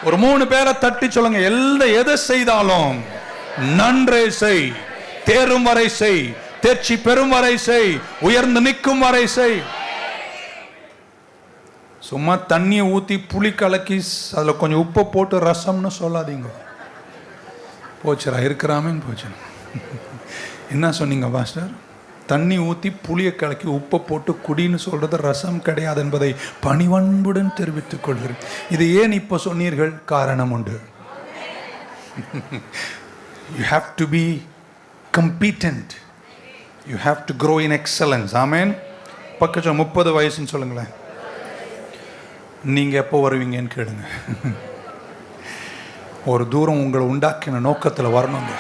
ஒரு 3 பேரை தட்டி சொல்லுங்க, எதை செய்தாலும் நன்றே செய், தேரும் வரை செய், தேர்ச்சி பெறும் வரை செய், உயர்ந்து நிற்கும் வரை செய். சும்மா தண்ணியை ஊத்தி புளி கலக்கி அதுல கொஞ்சம் உப்பை போட்டு ரசம்னு சொல்லாதீங்க. போச்சுரா இருக்கிறாமேன்னு போச்சு. என்ன சொன்னீங்க பாஸ்டர்? தண்ணி ஊற்றி புளியை கலக்கி உப்பை போட்டு குடின்னு சொல்றது ரசம் கிடையாது என்பதை பணிவன்புடன் தெரிவித்துக் கொள்கிறேன். இது ஏன் இப்போ சொன்னீர்கள்? காரணம் உண்டு. You have to be competent. You have to grow in excellence. Amen. பக்கத்துல 30 வயசுன்னு சொல்லுங்களேன். நீங்க எப்போ வருவீங்கன்னு கேளுங்க. ஒரு தூரம் உங்களை உண்டாக்கின நோக்கத்தில் வரணுங்க.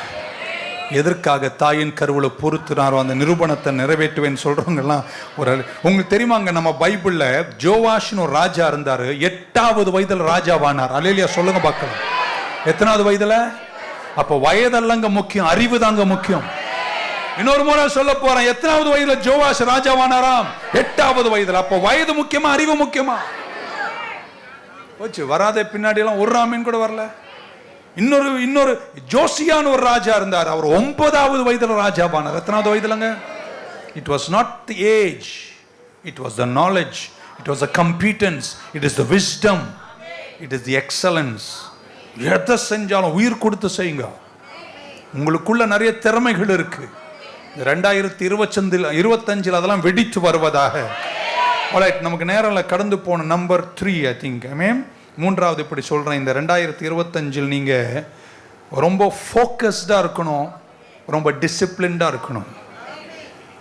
எதற்காக தாயின் கருவுல பொறுத்துனாரோ அந்த நிரூபணத்தை நிறைவேற்றுவேன்னு சொல்றவங்கலாம் உங்களுக்கு தெரியுமாங்க, நம்ம பைபிள்ல ஜோவாஷ்னு ஒரு ராஜா இருந்தாரு. 8வது வயதுல ராஜாவானார். அல்லேலூயா சொல்லுங்க பார்க்கலாம். எத்தனாவது வயதுல? அப்ப வயதல்லங்க முக்கியம், அறிவு தாங்க முக்கியம். இன்னொரு முறை சொல்ல போறேன், எத்தனாவது வயதுல ஜோவாஷ் ராஜாவானாராம்? 8வது வயதுல. அப்ப வயது முக்கியமா அறிவு முக்கியமா? போச்சு. வராத பின்னாடி எல்லாம் ஒரு ராமன் கூட வரல. இன்னொரு ஜோசியான் ஒரு ராஜா இருந்தார். அவர் 9வது வயதுல ராஜாவானார். எத்தனாவது வயதுலங்க? It was not the age, it was the knowledge, it was the competence, it is the wisdom, it is the excellence. எதை செஞ்சாலும் உயிர் கொடுத்து செய்யுங்க. உங்களுக்குள்ள நிறைய திறமைகள் இருக்கு. 2025 அதெல்லாம் வெடித்து வருவதாக. நமக்கு நேரில் கடந்து போன நம்பர் 3 ஐ திங்க் மூன்றாவது இப்படி சொல்கிறேன். இந்த 2025 நீங்கள் ரொம்ப ஃபோக்கஸ்டாக இருக்கணும், ரொம்ப டிசிப்ளின்டாக இருக்கணும்.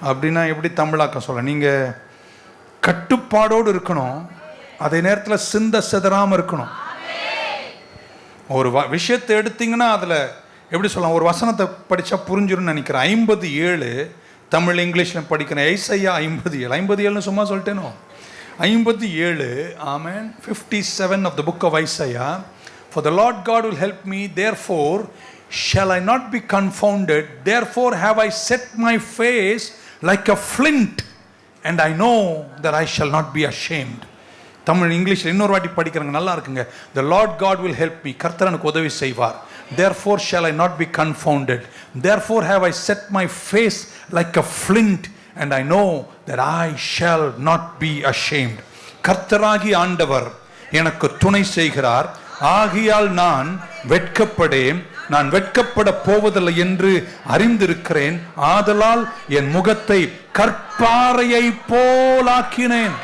அப்படின்னா எப்படி தமிழாக்க சொல்ல, நீங்கள் கட்டுப்பாடோடு இருக்கணும், அதே நேரத்தில் சிந்த சிதறாமல் இருக்கணும். ஒரு விஷயத்தை எடுத்தீங்கன்னா அதில் எப்படி சொல்லலாம், ஒரு வசனத்தை படித்தா புரிஞ்சிரும்னு நினைக்கிறேன். 57 தமிழ் இங்கிலீஷில் படிக்கிறேன். ஐசையா 57 சும்மா சொல்லிட்டேனோ 57. ஆமென். 57 of the book of Isaiah. For the Lord God will help me, therefore shall I not be confounded, therefore have I set my face like a flint and I know that I shall not be ashamed. Tamil இங்கிலீஷில் இன்னொரு வாட்டி படிக்கிறாங்க, நல்லா இருக்குங்க. The Lord God will help me, கர்த்தர் எனக்கு உதவி செய்வார். Therefore shall I not be confounded, therefore have I set my face like a flint and I know that I shall not be ashamed. கர்த்தராகி ஆண்டவர் எனக்கு துணை செய்கிறார், ஆகியால் நான் வெட்கப்படேன், நான் வெட்கப்பட போவதில்லை என்று அறிந்திருக்கிறேன். ஆதலால் என் முகத்தை கற்பாறையை போலாக்கினேன்.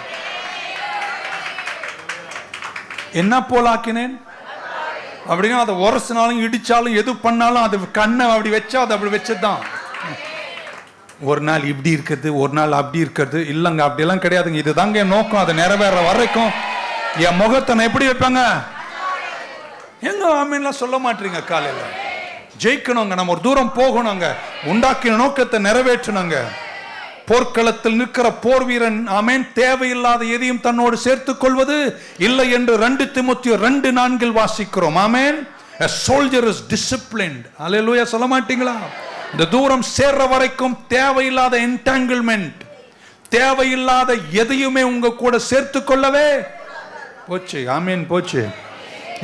என்ன போலாக்கினேன் அப்படின்னா, அதை உரசினாலும் இடிச்சாலும் எது பண்ணாலும் அது கண்ணை அப்படி வச்சா அது அப்படி வச்சதுதான். ஒரு நாள் இப்படி இருக்கிறது, ஒரு நாள் அப்படி இருக்கிறது இல்லைங்க, அப்படியெல்லாம் கிடையாதுங்க. இதுதாங்க என் நோக்கம். அதை நிறைவேற வரைக்கும் என் முகத்தை நான் எப்படி வைப்பாங்க? எங்க ஆமீன்லாம் சொல்ல மாட்டீங்க. காலையில் ஜெயிக்கணுங்க, நம்ம ஒரு தூரம் போகணுங்க, உண்டாக்கின நோக்கத்தை நிறைவேற்றணுங்க. போர்க்களத்தில் நிற்கிற போர் வீரன் ஆமென் தேவையில்லாத எதையும் தன்னோடு சேர்த்துக் கொள்வது இல்லை என்று 2 தீமோத்தேயு 2:4 வாசிக்கிறோம். ஆமென். A soldier is disciplined. அல்லேலூயா சொல்ல மாட்டீங்களா? இந்த தூரம் சேர்ற வரைக்கும் தேவையில்லாத என்டாங்கிள்மெண்ட், தேவையில்லாத எதையுமே உங்க கூட சேர்த்துக் கொள்ளவே போச்சு. ஆமென் போச்சு.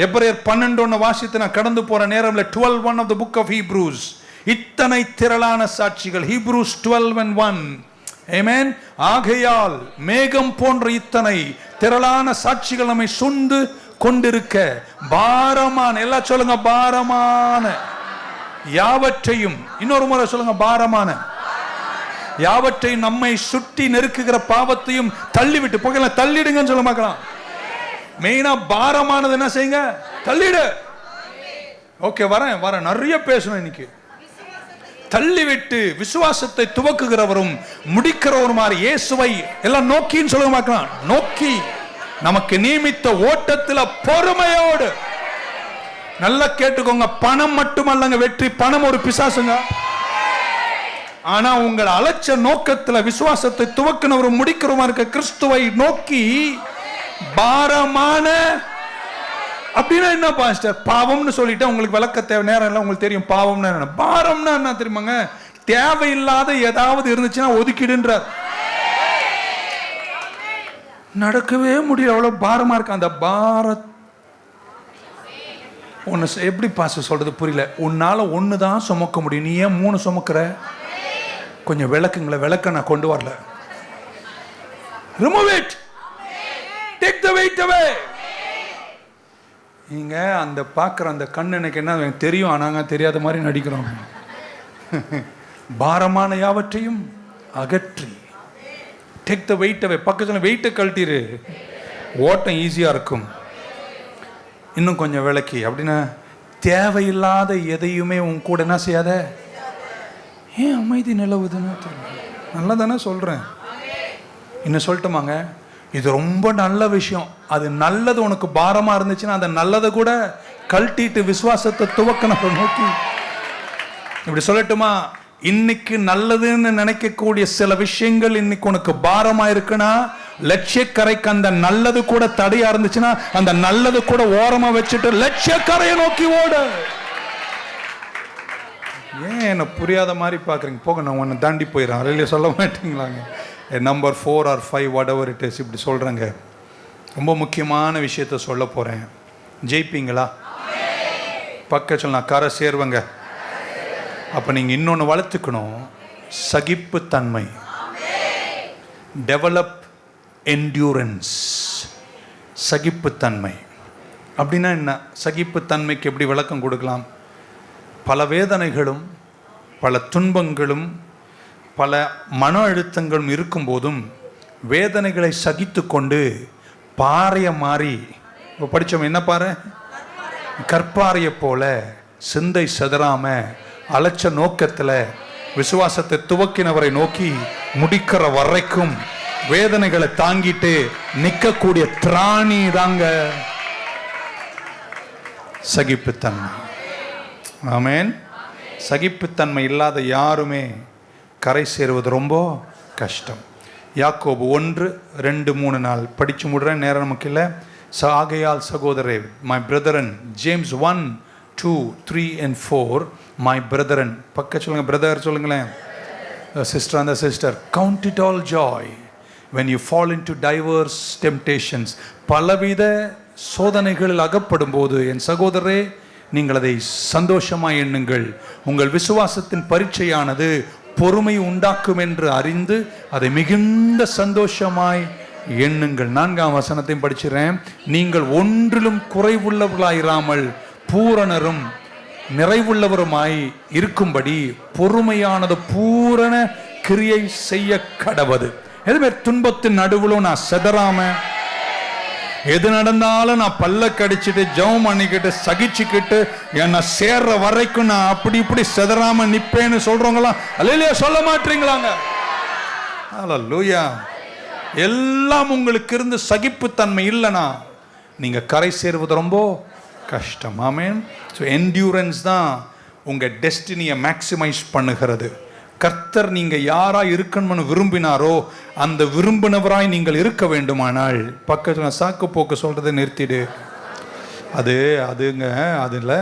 எபிரேயர் 12:1 வாசித்து நான் கடந்து போற நேரம்ல 12:1 of the book of Hebrews, இத்தனை திரளான சாட்சிகள். Hebrews 12:1. ஆமென். ஆகையால் மேகம் போன்ற இத்தனை திரளான சாட்சிகள் நம்மை சூழ்ந்து கொண்டிருக்க பாரமான, எல்லாம் சொல்லுங்க பாரமான யாவற்றையும், இன்னொரு முறை சொல்லுங்க பாரமான யாவற்றையும், நம்மை சுற்றி நெருக்குகிற பாவத்தையும் தள்ளிவிட்டு போகல. தள்ளிடுங்கன்னு சொல்ல பார்க்கலாம். மெயினா பாரமானது என்ன செய்யுங்க? தள்ளிடு. ஓகே, வரேன் நிறைய பேசணும் இன்னைக்கு. தள்ளிவிட்டு விசுவாசத்தை துவக்குகிறவரும் முடிக்கிறவருமாறு இயேசுவை எல்லாம் நோக்கின்னு சொல்ல பார்க்கலாம். நோக்கி நமக்கு நியமித்த ஓட்டத்தில் பொறுமையோடு. நல்லா கேட்டுக்கோங்க, பணம் மட்டுமல்லங்க வெற்றி. பணம் ஒரு பிசாசுங்க. ஆனா உங்கள் அலட்ச நோக்கத்தில் விசுவாசத்தை துவக்கினவரும் முடிக்கிறவருமா இருக்க கிறிஸ்துவை நோக்கி பாரமான. அப்படின்னா என்ன பாஸ்டர்? பாவம்னு சொல்லிட்டு உங்களுக்கு விளக்க தேவை நேரம் இல்லை. உங்களுக்கு தெரியும் பாவம்னா என்ன. பாரம்னா என்ன தெரியுமாங்க? தேவையில்லாத ஏதாவது இருந்துச்சுன்னா ஒதுக்கிடுன்றார். நடக்கவே முடியல, அவ்வளவு பாரமா இருக்கு. அந்த பாரத் ஒன்னு எப்படி பாஸ்டர் சொல்றது புரியல. உன்னால ஒண்ணுதான் சுமக்க முடியும், நீ ஏன் 3 சுமக்கிற? கொஞ்சம் விளக்குங்களேன். விளக்க நான் கொண்டு வரல. Remove it. Take the weight away. நீங்க அந்த பார்க்குற அந்த கண் எனக்கு என்ன தெரியும், ஆனாங்க தெரியாத மாதிரி நடிக்கிறோம். பாரமான யாவற்றையும் அகற்றி. டேக் த வெயிட் அவே. பக்கத்தில் வெயிட்டை கழட்டிரு, ஓட்டம் ஈஸியாக இருக்கும். இன்னும் கொஞ்சம் விளக்கி அப்படின்னா, தேவையில்லாத எதையுமே உன் கூட என்ன செய்யாத. ஏன் அமைதி நிலவுதுன்னு நல்லா தானே சொல்கிறேன். இன்னும் சொல்லட்டுமாங்க, இது ரொம்ப நல்ல விஷயம். அது நல்லது உனக்கு பாரமா இருந்துச்சுன்னா அந்த நல்லதை கூட கழட்டிட்டு விசுவாசத்தை துவக்கணும் நோக்கி. இப்படி சொல்லட்டுமா, இன்னைக்கு நல்லதுன்னு நினைக்கக்கூடிய சில விஷயங்கள் இன்னைக்கு உனக்கு பாரமா இருக்குன்னா, லட்சியக்கரைக்கு அந்த நல்லது கூட தடையா இருந்துச்சுன்னா அந்த நல்லது கூட ஓரமா வச்சுட்டு லட்சியக்கரையை நோக்கி ஓடு. ஏன் என்ன புரியாத மாதிரி பாக்குறீங்க? போக நான் உன்னை தாண்டி போயிடறேன். அதிலே சொல்ல மாட்டீங்களாங்க? Number 4 or 5 whatever it is இப்படி சொல்கிறேங்க. ரொம்ப முக்கியமான விஷயத்த சொல்ல போகிறேன். ஜெயிப்பீங்களா? பக்கத்தில் நான் கரை சேர்வங்க. அப்போ நீங்கள் இன்னொன்று வளர்த்துக்கணும், சகிப்புத்தன்மை. Develop endurance. சகிப்புத்தன்மை அப்படின்னா என்ன? சகிப்புத்தன்மைக்கு எப்படி விளக்கம் கொடுக்கலாம்? பல வேதனைகளும் பல துன்பங்களும் பல மன அழுத்தங்களும் இருக்கும்போதும் வேதனைகளை சகித்து கொண்டு பாறைய மாறி, இப்போ படித்தோம் என்ன பாறை? கற்பாறைய போல சிந்தை செதறாம அலட்ச நோக்கத்தில் விசுவாசத்தை துவக்கினவரை நோக்கி முடிக்கிற வரைக்கும் வேதனைகளை தாங்கிட்டு நிற்கக்கூடிய திராணி தாங்க சகிப்புத்தன்மை. ஆமென். சகிப்புத்தன்மை இல்லாத யாருமே கரை சேருவது ரொம்ப கஷ்டம். யாக்கோபு 1:2-3 படிச்சு முடுறேன், நேரம் நமக்கு இல்லை. ஆகையால் சகோதரே, my brethren, James 1:2-3-4, my brethren, பக்க சொல்லுங்க, பிரதர் சொல்லுங்களேன், சிஸ்டர் அந்த sister, count it all Joy when you fall into diverse temptations, பலவித சோதனைகளில் அகப்படும் போது என் சகோதரரே நீங்கள் அதை சந்தோஷமாய் எண்ணுங்கள். உங்கள் விசுவாசத்தின் பரீட்சையானது பொறுமை உண்டாக்கும் என்று அறிந்து அதை மிகுந்த சந்தோஷமாய் எண்ணுங்கள். 4ஆம் வசனத்தையும் படிச்சிடறேன். நீங்கள் ஒன்றிலும் குறைவுள்ளவர்களாயிராமல் பூரணரும் நிறைவுள்ளவருமாய் இருக்கும்படி பொறுமையானது பூரண கிரியை செய்ய கடவது. எதுவுமே துன்பத்தின் நடுவிலும் நான் செதறாம, எது நடந்தாலும் நான் பல்ல கடிச்சிட்டு ஜெபம் பண்ணிக்கிட்டு சகிச்சுக்கிட்டு என்ன சேர்ற வரைக்கும் நான் அப்படி இப்படி செதறாம நிப்பேன்னு சொல்றவங்களா அல்லேலூயா சொல்ல மாட்டீங்களாங்க? அல்லேலூயா. எல்லாம் உங்களுக்கு இருந்து சகிப்புத்தன்மை இல்லைனா நீங்க கரை சேருவது ரொம்ப கஷ்டம். ஆமென். ஸோ என்டியூரன்ஸ் தான் உங்க டெஸ்டினியை மேக்சிமைஸ் பண்ணுகிறது. கர்த்தர் நீங்க யாரா இருக்கணும்னு விரும்பினாரோ அந்த விரும்பினவராய் நீங்கள் இருக்க வேண்டுமானால், பக்கத்தில் சாக்கு போக்கு சொல்றதை நிறுத்திடு. அதுங்க அதில்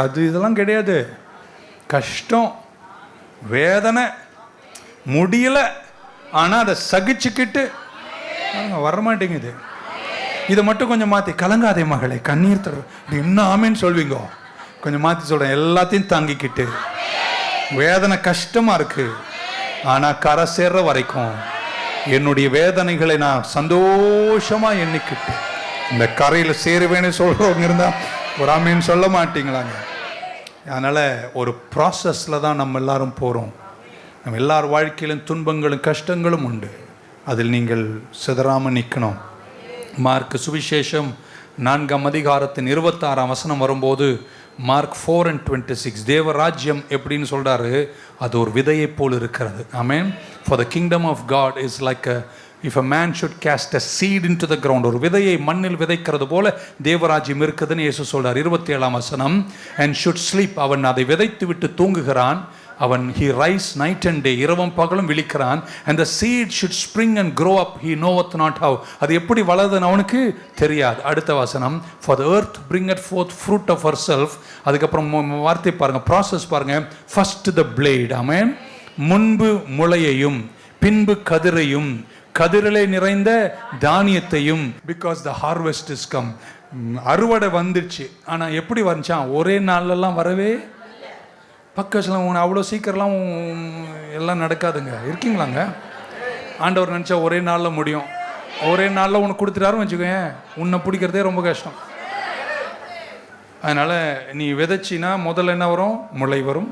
அது இதெல்லாம் கிடையாது. கஷ்டம், வேதனை, முடியல, ஆனால் அதை சகிச்சுக்கிட்டு வரமாட்டேங்குது. இதை மட்டும் கொஞ்சம் மாற்றி, கலங்காதே மகளே, கண்ணீர் தர என்ன ஆமேன்னு சொல்வீங்க, கொஞ்சம் மாற்றி சொல்கிறேன், எல்லாத்தையும் தாங்கிக்கிட்டு. வேதனை கஷ்டமாக இருக்கு, ஆனால் கரை சேர்ற வரைக்கும் என்னுடைய வேதனைகளை நான் சந்தோஷமாக எண்ணிக்கிட்டு இந்த கரையில் சேருவேன்னு சொல்கிறவங்க இருந்தால் ஒரு ஆமேன்னு சொல்ல மாட்டீங்களாங்க? அதனால் ஒரு ப்ராசஸில் தான் நம்ம எல்லாரும் போகிறோம். நம்ம எல்லார் வாழ்க்கையிலும் துன்பங்களும் கஷ்டங்களும் உண்டு. அதில் நீங்கள் சிதறாமல் நிற்கணும். மார்க் சுவிசேஷம் 4ஆம் அதிகாரத்தின் 26ஆம் வசனம் வரும்போது, மார்க் 4:26, தேவராஜ்யம் எப்படின்னு சொல்றாரு, அது ஒரு விதையை போல் இருக்கிறது. ஆமென். For the kingdom of God is like if a man should cast a seed into the ground, ஒரு விதையை மண்ணில் விதைக்கிறது போல தேவராஜ்யம் இருக்குதுன்னு இயேசு சொல்றார். 27ஆம் வசனம், and should sleep, அவன் அதை விதைத்து விட்டு தூங்குகிறான், அவன் he rise night and day, இரவும் பகலும் விழிக்கிறான். and the seed should spring and grow up, he knoweth not how, அது எப்படி வளருதுன்னு அவனுக்கு தெரியாது. அடுத்த வசனம், for the earth bringeth forth fruit of herself, அதுக்கப்புறம் வார்த்தை பாருங்க, ப்ராசஸ் பாருங்க, first the blade, ஆமென், முன்பு முளையையும் பின்பு கதிரையும் கதிரிலே நிறைந்த தானியத்தையும், because the harvest is come, அறுவடை வந்துடுச்சு. ஆனால் எப்படி வந்துச்சான்? ஒரே நாள்லாம் வரவே பக்கத்தில் அவ்வளோ சீக்கிரம்லாம் எல்லாம் நடக்காதுங்க. இருக்கீங்களாங்க? ஆண்டவர் நினச்சா ஒரே நாளில் முடியும். ஒரே நாளில் உனக்கு கொடுத்துட்டாருன்னு வச்சுக்கோங்க, உன்னை பிடிக்கிறதே ரொம்ப கஷ்டம். அதனால் நீ விதைச்சின்னா முதல்ல என்ன வரும்? முளை வரும்,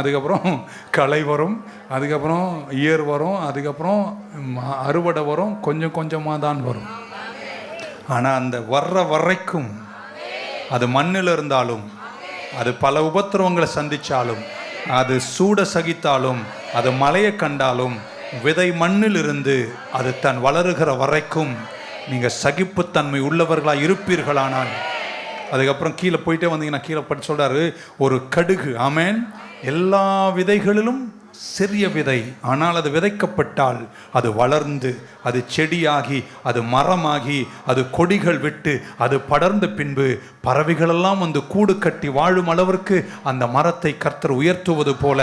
அதுக்கப்புறம் களை வரும், அதுக்கப்புறம் இயர் வரும், அதுக்கப்புறம் அறுவடை வரும், கொஞ்சம் கொஞ்சமாக தான் வரும். ஆனால் அந்த வர்ற வரைக்கும் அது மண்ணில் இருந்தாலும், அது பல உபத்திரவங்களை சந்தித்தாலும், அது சூட சகித்தாலும், அது மலையை கண்டாலும், விதை மண்ணில் இருந்து அது தன் வளருகிற வரைக்கும் நீங்கள் சகிப்புத்தன்மை உள்ளவர்களாக இருப்பீர்களானால், அதுக்கப்புறம் கீழே போயிட்டே வந்தீங்கன்னா கீழே படி சொல்கிறாரு, ஒரு கடுகு, ஆமென், எல்லா விதைகளிலும் சிறிய விதை, ஆனால் அது விதைக்கப்பட்டால் அது வளர்ந்து அது செடியாகி அது மரமாகி அது கொடிகள் விட்டு அது படர்ந்த பின்பு பறவைகளெல்லாம் வந்து கூடு கட்டி வாழும் அளவிற்கு அந்த மரத்தை கர்த்தர் உயர்த்துவது போல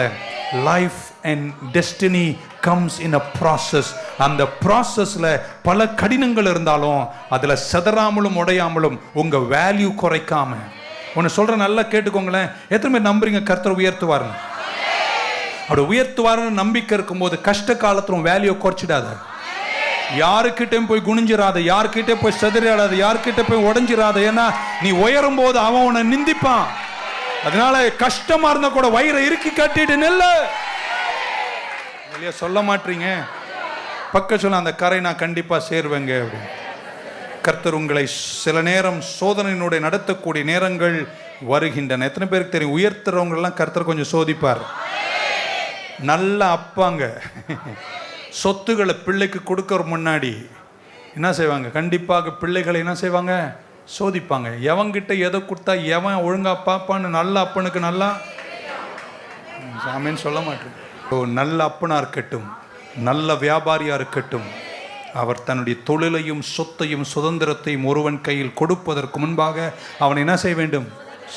life and destiny comes in a process. அந்த ப்ராசஸில் பல கடினங்கள் இருந்தாலும் அதில் செதறாமலும் உடையாமலும் உங்கள் வேல்யூ குறைக்காம, ஒன்று சொல்கிறேன் நல்லா கேட்டுக்கோங்களேன், எத்தனை பேர் நம்புறீங்க கர்த்தர் உயர்த்துவாருன்னு? அப்படி உயர்த்துவாருன்னு நம்பிக்கை இருக்கும்போது கஷ்ட காலத்தில் வேல்யூ குறைச்சிடாத. யாருக்கிட்டையும் போய் குனிஞ்சிடாத, யாருக்கிட்டே போய் செதறாத, யாருக்கிட்ட போய் உடஞ்சிடாத. ஏன்னா நீ உயரும் போது அவன் உன்னை நிந்திப்பான். அதனால கஷ்டமா இருந்தா கூட வயிறை இறுக்கி கட்டிட்டு நெல்ல. இல்லையா? சொல்ல மாட்டீங்க. பக்கம் சொல்ல, அந்த கரை நான் கண்டிப்பாக சேருவேங்க அப்படின்னு. கர்த்தர் உங்களை சில நேரம் சோதனையினுடைய நடத்தக்கூடிய நேரங்கள் வருகின்றன. எத்தனை பேருக்கு தெரியும்? உயர்த்துறவங்களெல்லாம் கர்த்தர் கொஞ்சம் சோதிப்பார். நல்ல அப்பாங்க சொத்துக்களை பிள்ளைக்கு கொடுக்கற முன்னாடி என்ன செய்வாங்க? கண்டிப்பாக பிள்ளைகளை என்ன செய்வாங்க? சோதிப்பாங்க. எவங்கிட்ட எதை கொடுத்தா எவன் ஒழுங்கா பாப்பான்னு நல்ல அப்பனுக்கு நல்லா ஆமேன்னு சொல்ல மாட்டேன். நல்ல அப்பனா இருக்கட்டும், நல்ல வியாபாரியா இருக்கட்டும், அவர் தன்னுடைய தொழிலையும் சொத்தையும் சுதந்திரத்தையும் ஒருவன் கையில் கொடுப்பதற்கு முன்பாக அவன் என்ன செய்ய வேண்டும்?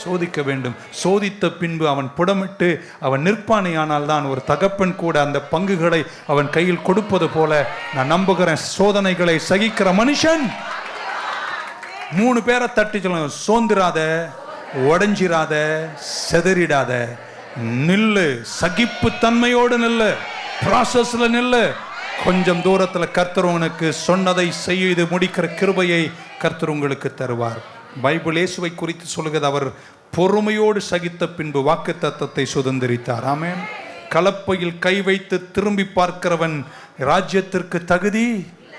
சோதிக்க வேண்டும். சோதித்த பின்பு அவன் புடமிட்டு அவன் நிற்பானையானால் தான் ஒரு தகப்பன் கூட அந்த பங்குகளை அவன் கையில் கொடுப்பது போல நான் நம்புகிறேன். சோதனைகளை சகிக்கிற மனுஷன் 3 பேரை தட்டி சொல்லுங்க, சோந்திராத, உடஞ்சிராத, செதறிடாத, நில்லு, சகிப்பு தன்மையோடு நில்லு, ப்ராசஸ்ல நில்லு. கொஞ்சம் தூரத்தில் கர்த்தர் உனக்கு சொன்னதை செய்து முடிக்கிற கிருபையை கர்த்தர் உங்களுக்கு தருவார். பைபிள் இயேசுவை குறித்து சொல்கிறது, அவர் பொறுமையோடு சகித்த பின்பு வாக்குத்தத்தத்தை சுதந்திரித்தார். ஆமென். கலப்பையில் கை வைத்து திரும்பி பார்க்கிறவன் ராஜ்யத்திற்கு தகுதி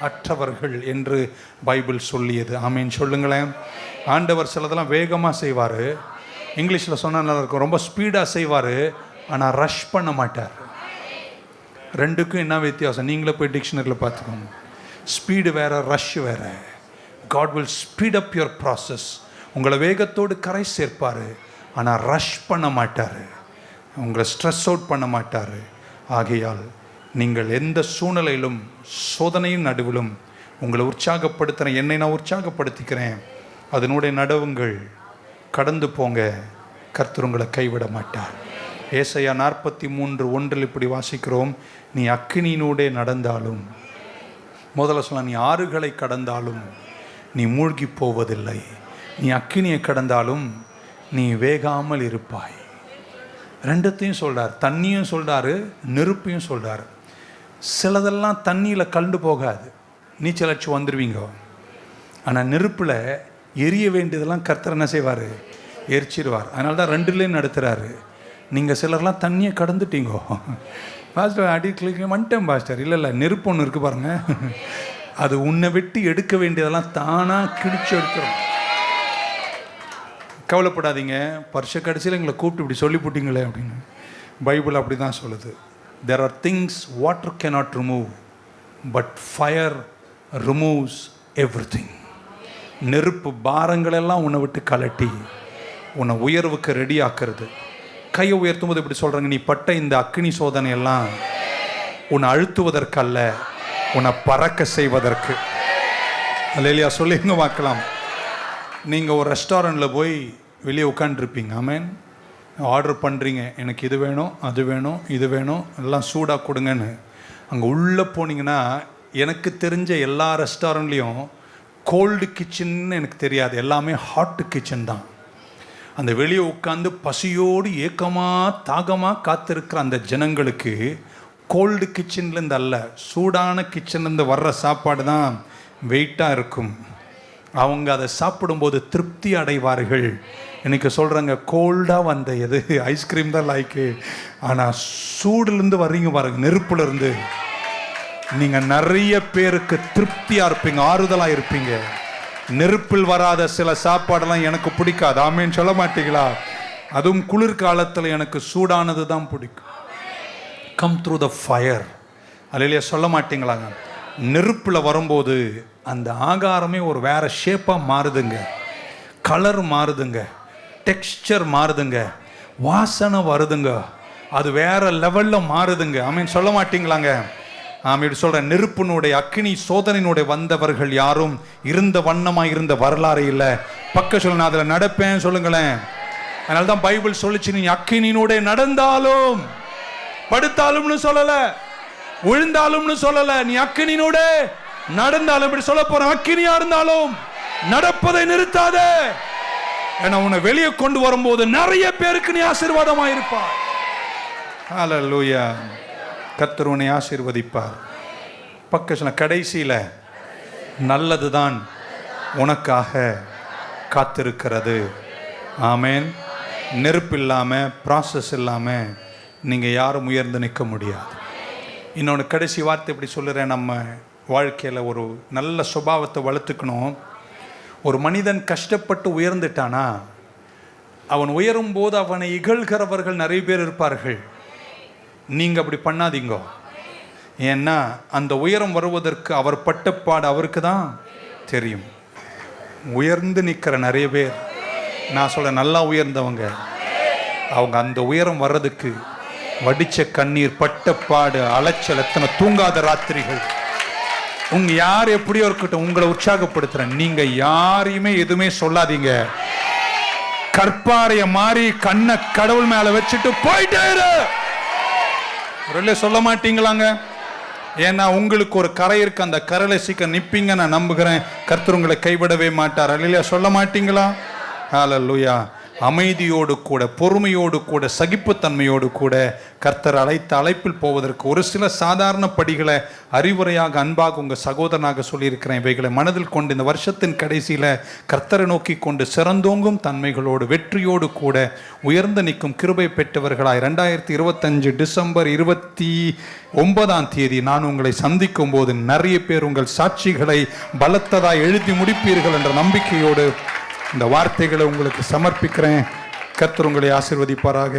அற்றவர்கள் என்று பைபிள் சொல்லியது. ஆமேன் சொல்லுங்களேன். ஆண்டவர் சிலதெல்லாம் வேகமாக செய்வார். இங்கிலீஷில் சொன்னால் நல்லா இருக்கும், ரொம்ப ஸ்பீடாக செய்வார், ஆனால் ரஷ் பண்ண மாட்டார். ரெண்டுக்கும் என்ன வித்தியாசம்? நீங்களே போய் டிக்ஷனரியில் பார்த்துக்கோங்க. ஸ்பீடு வேறு, ரஷ் வேறு. God will speed up your process. உங்களை வேகத்தோடு கரை சேர்ப்பார், ஆனால் ரஷ் பண்ண மாட்டார், உங்களை ஸ்ட்ரெஸ் அவுட் பண்ண மாட்டார். ஆகையால் நீங்கள் எந்த சூழ்நிலையிலும் சோதனையின் நடுவிலும் உங்களை உற்சாகப்படுத்துகிறேன், என்னை நான் உற்சாகப்படுத்திக்கிறேன், அதனுடைய நடவுங்கள், கடந்து போங்க, கர்த்தர் உங்களை கைவிட மாட்டார். ஏசாயா 43:1 இப்படி வாசிக்கிறோம், நீ அக்கினியினூடே நடந்தாலும், முதல்ல சொல்ல, நீ ஆறுகளை கடந்தாலும் நீ மூழ்கி போவதில்லை, நீ அக்கினியை கடந்தாலும் நீ வேகாமல் இருப்பாய். ரெண்டத்தையும் சொல்றார், தண்ணியும் சொல்றாரு, நெருப்பையும் சொல்றாரு. சிலதெல்லாம் தண்ணியில் கலந்து போகாது, நீச்சல் அடிச்சு வந்துடுவீங்க. ஆனால் நெருப்பில் எரிய வேண்டியதெல்லாம் கர்த்தர் என்ன செய்வார்? எரிச்சிடுவார். அதனால தான் 2லேயும் நடத்துகிறாரு. நீங்கள் சிலர்லாம் தண்ணியை கடந்துட்டீங்கோ. பாஸ்டர் அடி கிளிக்க வந்துட்டேன் பாஸ்டர். இல்லை, நெருப்பு ஒன்று இருக்குது பாருங்கள், அது உன்னை விட்டு எடுக்க வேண்டியதெல்லாம் தானாக கிழிச்சு எடுத்துரும். கவலைப்படாதீங்க, வருஷ கடைசியில் எங்களை கூப்பிட்டு இப்படி சொல்லி போட்டிங்களே அப்படின்னு. பைபிள் அப்படி தான் சொல்லுது. There are things water cannot remove, but fire removes everything. நெருப்பு பாரங்களெல்லாம் உன்னை விட்டு கலட்டி உன்னை உயர்வுக்கு ரெடி ஆக்கிறது. கையை உயர்த்தும் போது இப்படி சொல்கிறாங்க, நீ பட்ட இந்த அக்கினி சோதனை எல்லாம் உன்னை அழுத்துவதற்கல்ல, உன்னை பறக்க செய்வதற்கு. அல்லேலூயா சொல்லிங்க பார்க்கலாம். நீங்கள் ஒரு ரெஸ்டாரண்ட்டில் போய் வெளியே உட்காந்துருப்பீங்க. ஆமென். ஆர்டர் பண்ணுறீங்க, எனக்கு இது வேணும், அது வேணும், இது வேணும், எல்லாம் சூடாக கொடுங்கன்னு. அங்கே உள்ளே போனீங்கன்னா, எனக்கு தெரிஞ்ச எல்லா ரெஸ்டாரண்ட்லேயும் கோல்டு கிச்சன்னு எனக்கு தெரியாது, எல்லாமே ஹாட்டு கிச்சன் தான். அந்த வெளியே உட்காந்து பசியோடு ஏக்கமாக தாகமாக காத்திருக்கிற அந்த ஜனங்களுக்கு கோல்டு கிச்சன்லேருந்து அல்ல, சூடான கிச்சன்லேருந்து வர்ற சாப்பாடு தான் வெயிட்டாக இருக்கும். அவங்க அதை சாப்பிடும்போது திருப்தி அடைவார்கள். எனக்கு சொல்கிறாங்க, கோல்டாக வந்த எது ஐஸ்கிரீம் தான் லைக்கு, ஆனால் சூடுலேருந்து வர்றீங்க பாருங்க, நெருப்புலேருந்து, நீங்கள் நிறைய பேருக்கு திருப்தியாக இருப்பீங்க, ஆறுதலாக இருப்பீங்க. நெருப்பில் வராத சில சாப்பாடெல்லாம் எனக்கு பிடிக்காது. ஆமேன்னு சொல்ல மாட்டீங்களா? அதுவும் குளிர்காலத்தில் எனக்கு சூடானது தான் பிடிக்கும். Come through the fire. அல்லேலூயா சொல்ல மாட்டீங்களாங்க? நெருப்பில் வரும்போது அந்த ஆகாரமே ஒரு வேற ஷேப்பாக மாறுதுங்க, கலர் மாறுதுங்க, டெக்ஸ்சர் மாறுதுங்க, வாசனை வருதுங்க, அது வேற லெவலில் மாறுதுங்க. ஆமேன்னு சொல்ல மாட்டீங்களாங்க? இப்படி சொல்கிறேன், நெருப்பினுடைய அக்கினி சோதனையினுடைய வந்தவர்கள் யாரும் இருந்த வண்ணமாக இருந்த வரலாறு இல்லை. பக்க சொல்ல, நான் அதில் நடப்பேன் சொல்லுங்களேன். அதனால தான் பைபிள் சொல்லிச்சு, நீ அக்கினியினுடைய நடந்தாலும், படுத்தாலும்னு சொல்லலை, விழுந்தாலும்னு சொல்லலை, நீ அக்கினியினோட நடந்தாலும். இப்படி சொல்ல போற, அக்கினியா இருந்தாலும் நடப்பதை நிறுத்தாத. ஏன்னா உன்னை வெளியே கொண்டு வரும்போது நிறைய பேருக்கு நீ ஆசீர்வாதமா இருப்பாய். ஹல்லேலூயா. கர்த்தர் உன்னை ஆசீர்வதிப்பார். பக்கத்துல கடைசியில நல்லதுதான் உனக்காக காத்திருக்கிறது. ஆமேன். நெருப்பு இல்லாம, ப்ராசஸ் இல்லாம நீங்க யாரும் உயர்ந்து நிற்க முடியாது. இன்னொன்று கடைசி வார்த்தை இப்படி சொல்லுறேன், நம்ம வாழ்க்கையில் ஒரு நல்ல சுபாவத்தை வளர்த்துக்கணும். ஒரு மனிதன் கஷ்டப்பட்டு உயர்ந்துட்டானா, அவன் உயரும் போது அவனை இகழ்கிறவர்கள் நிறைய பேர் இருப்பார்கள். நீங்கள் அப்படி பண்ணாதீங்க. ஏன்னா அந்த உயரம் வருவதற்கு அவர் பட்டப்பாடு அவருக்கு தான் தெரியும். உயர்ந்து நிற்கிற நிறைய பேர், நான் சொல்ல நல்லா உயர்ந்தவங்க, அவங்க அந்த உயரம் வர்றதுக்கு வடிச்ச கண்ணீர், பட்டப்பாடு, அலைச்சல், எத்தனை தூங்காத ராத்திரிகள். உங்க யார் எப்படியோ இருக்கட்டும், உங்களை உற்சாகப்படுத்துறேன், நீங்க யாரையுமே எதுவுமே சொல்லாதீங்க. கற்பாறைய மாறி கண்ணை கடவுள் மேல வச்சுட்டு போயிட்டே சொல்ல மாட்டீங்களாங்க? ஏன்னா உங்களுக்கு ஒரு கரை இருக்கு, அந்த கரையில சீக்கிரம் நிப்பீங்க. நான் நம்புகிறேன் கர்த்தர் உங்களை கைவிடவே மாட்டார். அல்லேலூயா சொல்ல மாட்டீங்களா? ஹல்லேலூயா. அமைதியோடு கூட, பொறுமையோடு கூட, சகிப்புத்தன்மையோடு கூட கர்த்தர் அழைத்த அழைப்பில் போவதற்கு ஒரு சில சாதாரண படிகளை அறிவுரையாக அன்பாக உங்கள் சகோதரனாக சொல்லியிருக்கிறேன். இவைகளை மனதில் கொண்டு இந்த வருஷத்தின் கடைசியில் கர்த்தரை நோக்கி கொண்டு சிறந்தோங்கும் தன்மைகளோடு வெற்றியோடு கூட உயர்ந்து நிற்கும் கிருபை பெற்றவர்களாய் 2025 டிசம்பர் 29 நான் உங்களை சந்திக்கும் போது நிறைய பேர் உங்கள் சாட்சிகளை பலத்ததாய் எழுதி முடிப்பீர்கள் என்ற நம்பிக்கையோடு இந்த வார்த்தைகளை உங்களுக்கு சமர்ப்பிக்கிறேன். கர்த்தர் உங்களை ஆசீர்வதிப்பாராக.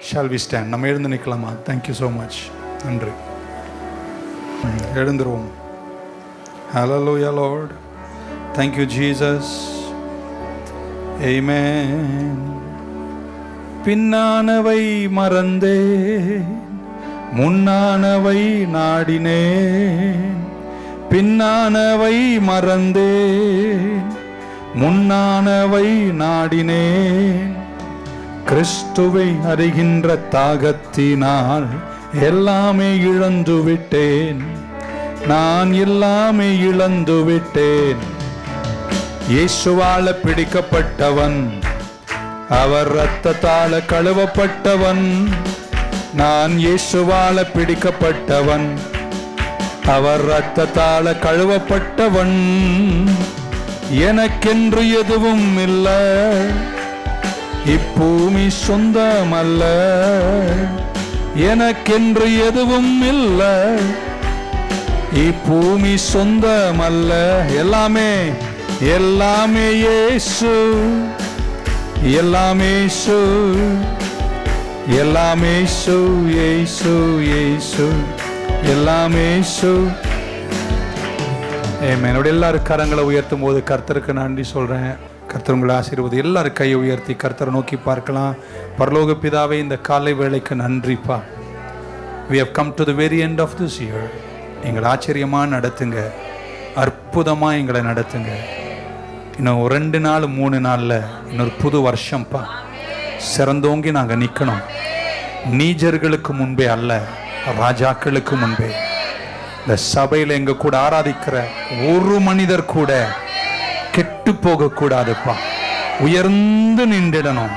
Shall we stand? நம்ம எழுந்து நிற்கலாமா? Thank you so much. நன்றி. எழுந்துருவோம். Hallelujah Lord. Thank you Jesus. ஆமென். பின்னானவை மறந்தேன், முன்னானவை நாடினேன். பின்னானவை மறந்தேன், முன்னானவை நாடினேன். கிறிஸ்துவை அறிகின்ற தாகத்தினால் எல்லாமே இழந்து விட்டேன். நான் எல்லாமே இழந்து விட்டேன். இயேசுவால பிடிக்கப்பட்டவன், அவர் இரத்தத்தால கழுவப்பட்டவன். நான் இயேசுவால பிடிக்கப்பட்டவன், அவர் இரத்தத்தால கழுவப்பட்டவன். எனக்கென்று எதுவும் இல்லை, இப்பூமி சொந்தமல்ல. எனக்கென்று எதுவும் இல்லை, இப்பூமி சொந்தமல்ல. எல்லாமே எல்லாமே இயேசு, எல்லாமே இயேசு, எல்லாமே இயேசு, இயேசு இயேசு, எல்லாமே இயேசு. என்னோட எல்லாரும் கரங்களை உயர்த்தும் போது கர்த்தருக்கு நன்றி சொல்கிறேன். கர்த்தர் உங்களை ஆசீர்வதி. எல்லாரும் கையை உயர்த்தி கர்த்தரை நோக்கி பார்க்கலாம். பரலோக பிதாவே, இந்த காலை வேளைக்கு நன்றிப்பா. we have come to the very end of this year. எங்களை ஆச்சரியமாக நடத்துங்க, அற்புதமாக எங்களை நடத்துங்க. இன்னும் 2 நாள் 3 நாளில் இன்னொரு புது வருஷம்ப்பா. சிறந்தோங்கி நாங்கள் நிற்கணும். நீஜர்களுக்கு முன்பே அல்ல, ராஜாக்களுக்கு முன்பே. இந்த சபையில் எங்க கூட ஆராதிக்கிற ஒரு மனிதர் கூட கெட்டு போக கூடாதுப்பா. உயர்ந்து நின்றிடணும்.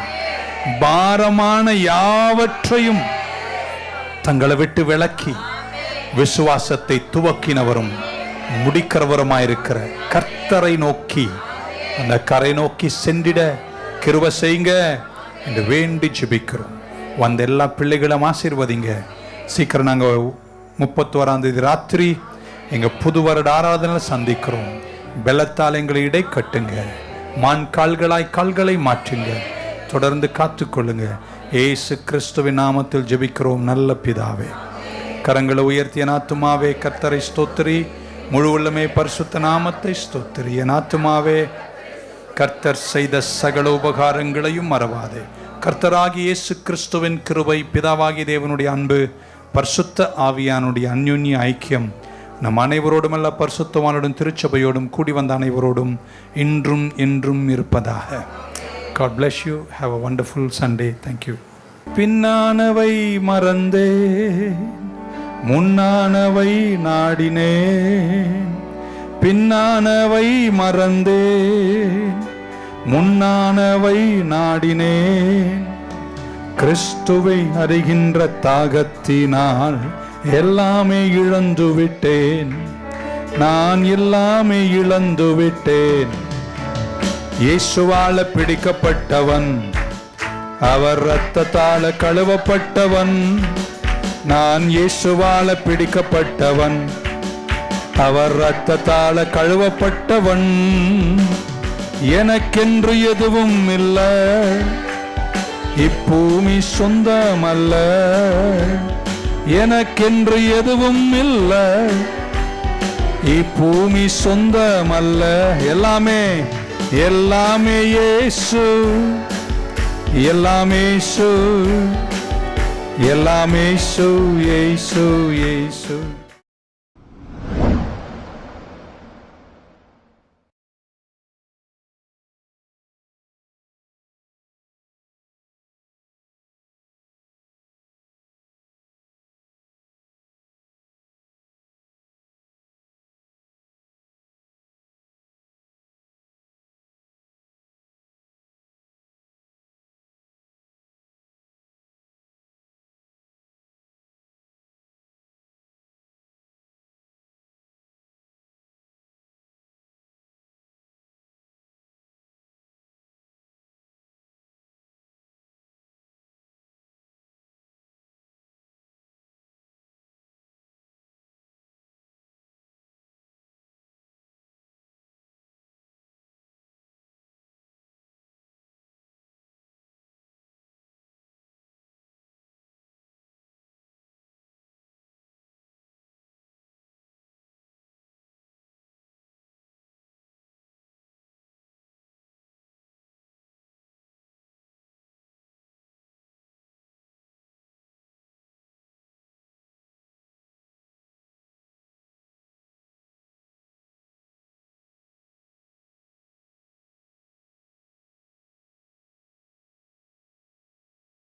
பாரமான யாவற்றையும் தங்களை விட்டு விலக்கி விசுவாசத்தை துவக்கினவரும் முடிக்கிறவருமாயிருக்கிற கர்த்தரை நோக்கி அந்த கரை நோக்கி சென்றிட கிருபை செய்யுங்க என்று வேண்டி ஜெபிக்கிறோம். வந்த எல்லா பிள்ளைகளும் ஆசீர்வதிங்க. சீக்கிரம் நாங்கள் 31 ராத்திரி எங்கள் புது வருட ஆராதனை சந்திக்கிறோம். பெலத்தால் எங்களை இடை கட்டுங்க. மான் கால்களை மாற்றுங்க. தொடர்ந்து காத்துக்கொள்ளுங்க. ஏசு கிறிஸ்துவின் நாமத்தில் ஜெபிக்கிறோம் நல்ல பிதாவே. கரங்களை உயர்த்திய ஆத்துமாவே கர்த்தரை ஸ்தோத்திரி. முழு உள்ளமே பரிசுத்த நாமத்தை ஸ்தோத்திரி. என் ஆத்துமாவே கர்த்தர் செய்த சகல உபகாரங்களையும் மறவாதே. கர்த்தராகிய இயேசு கிறிஸ்துவின் கிருபை, பிதாவாகிய தேவனுடைய அன்பு, பரிசுத்த ஆவியானுடைய அந்யுன்ய ஐக்கியம் நம் அனைவரோடும் அல்ல பரிசுத்தவானுடன் திருச்சபையோடும் கூடி வந்த அனைவரோடும் இன்றும் என்றும் இருப்பதாக. God bless you. Have a wonderful Sunday. Thank you. பின்னானவை மறந்தேன், முன்னானவை நாடினேன். பின்னானவை மறந்தேன், முன்னானவை நாடினேன். கிறிஸ்துவை அறிகின்ற தாகத்தினால் எல்லாமே இழந்து விட்டேன். நான் எல்லாமே இழந்து விட்டேன். இயேசுவால பிடிக்கப்பட்டவன், அவர் இரத்தத்தால கழுவப்பட்டவன். நான் இயேசுவால பிடிக்கப்பட்டவன், அவர் இரத்தத்தால கழுவப்பட்டவன். எனக்கென்று எதுவும் இல்லை, இப்பூமி சொந்தமல்ல. எனக்கென்று எதுவும் இல்லை, இப்பூமி சொந்தமல்ல. எல்லாமே எல்லாமே இயேசு, எல்லாமே இயேசு, எல்லாமே இயேசு, இயேசு, இயேசு.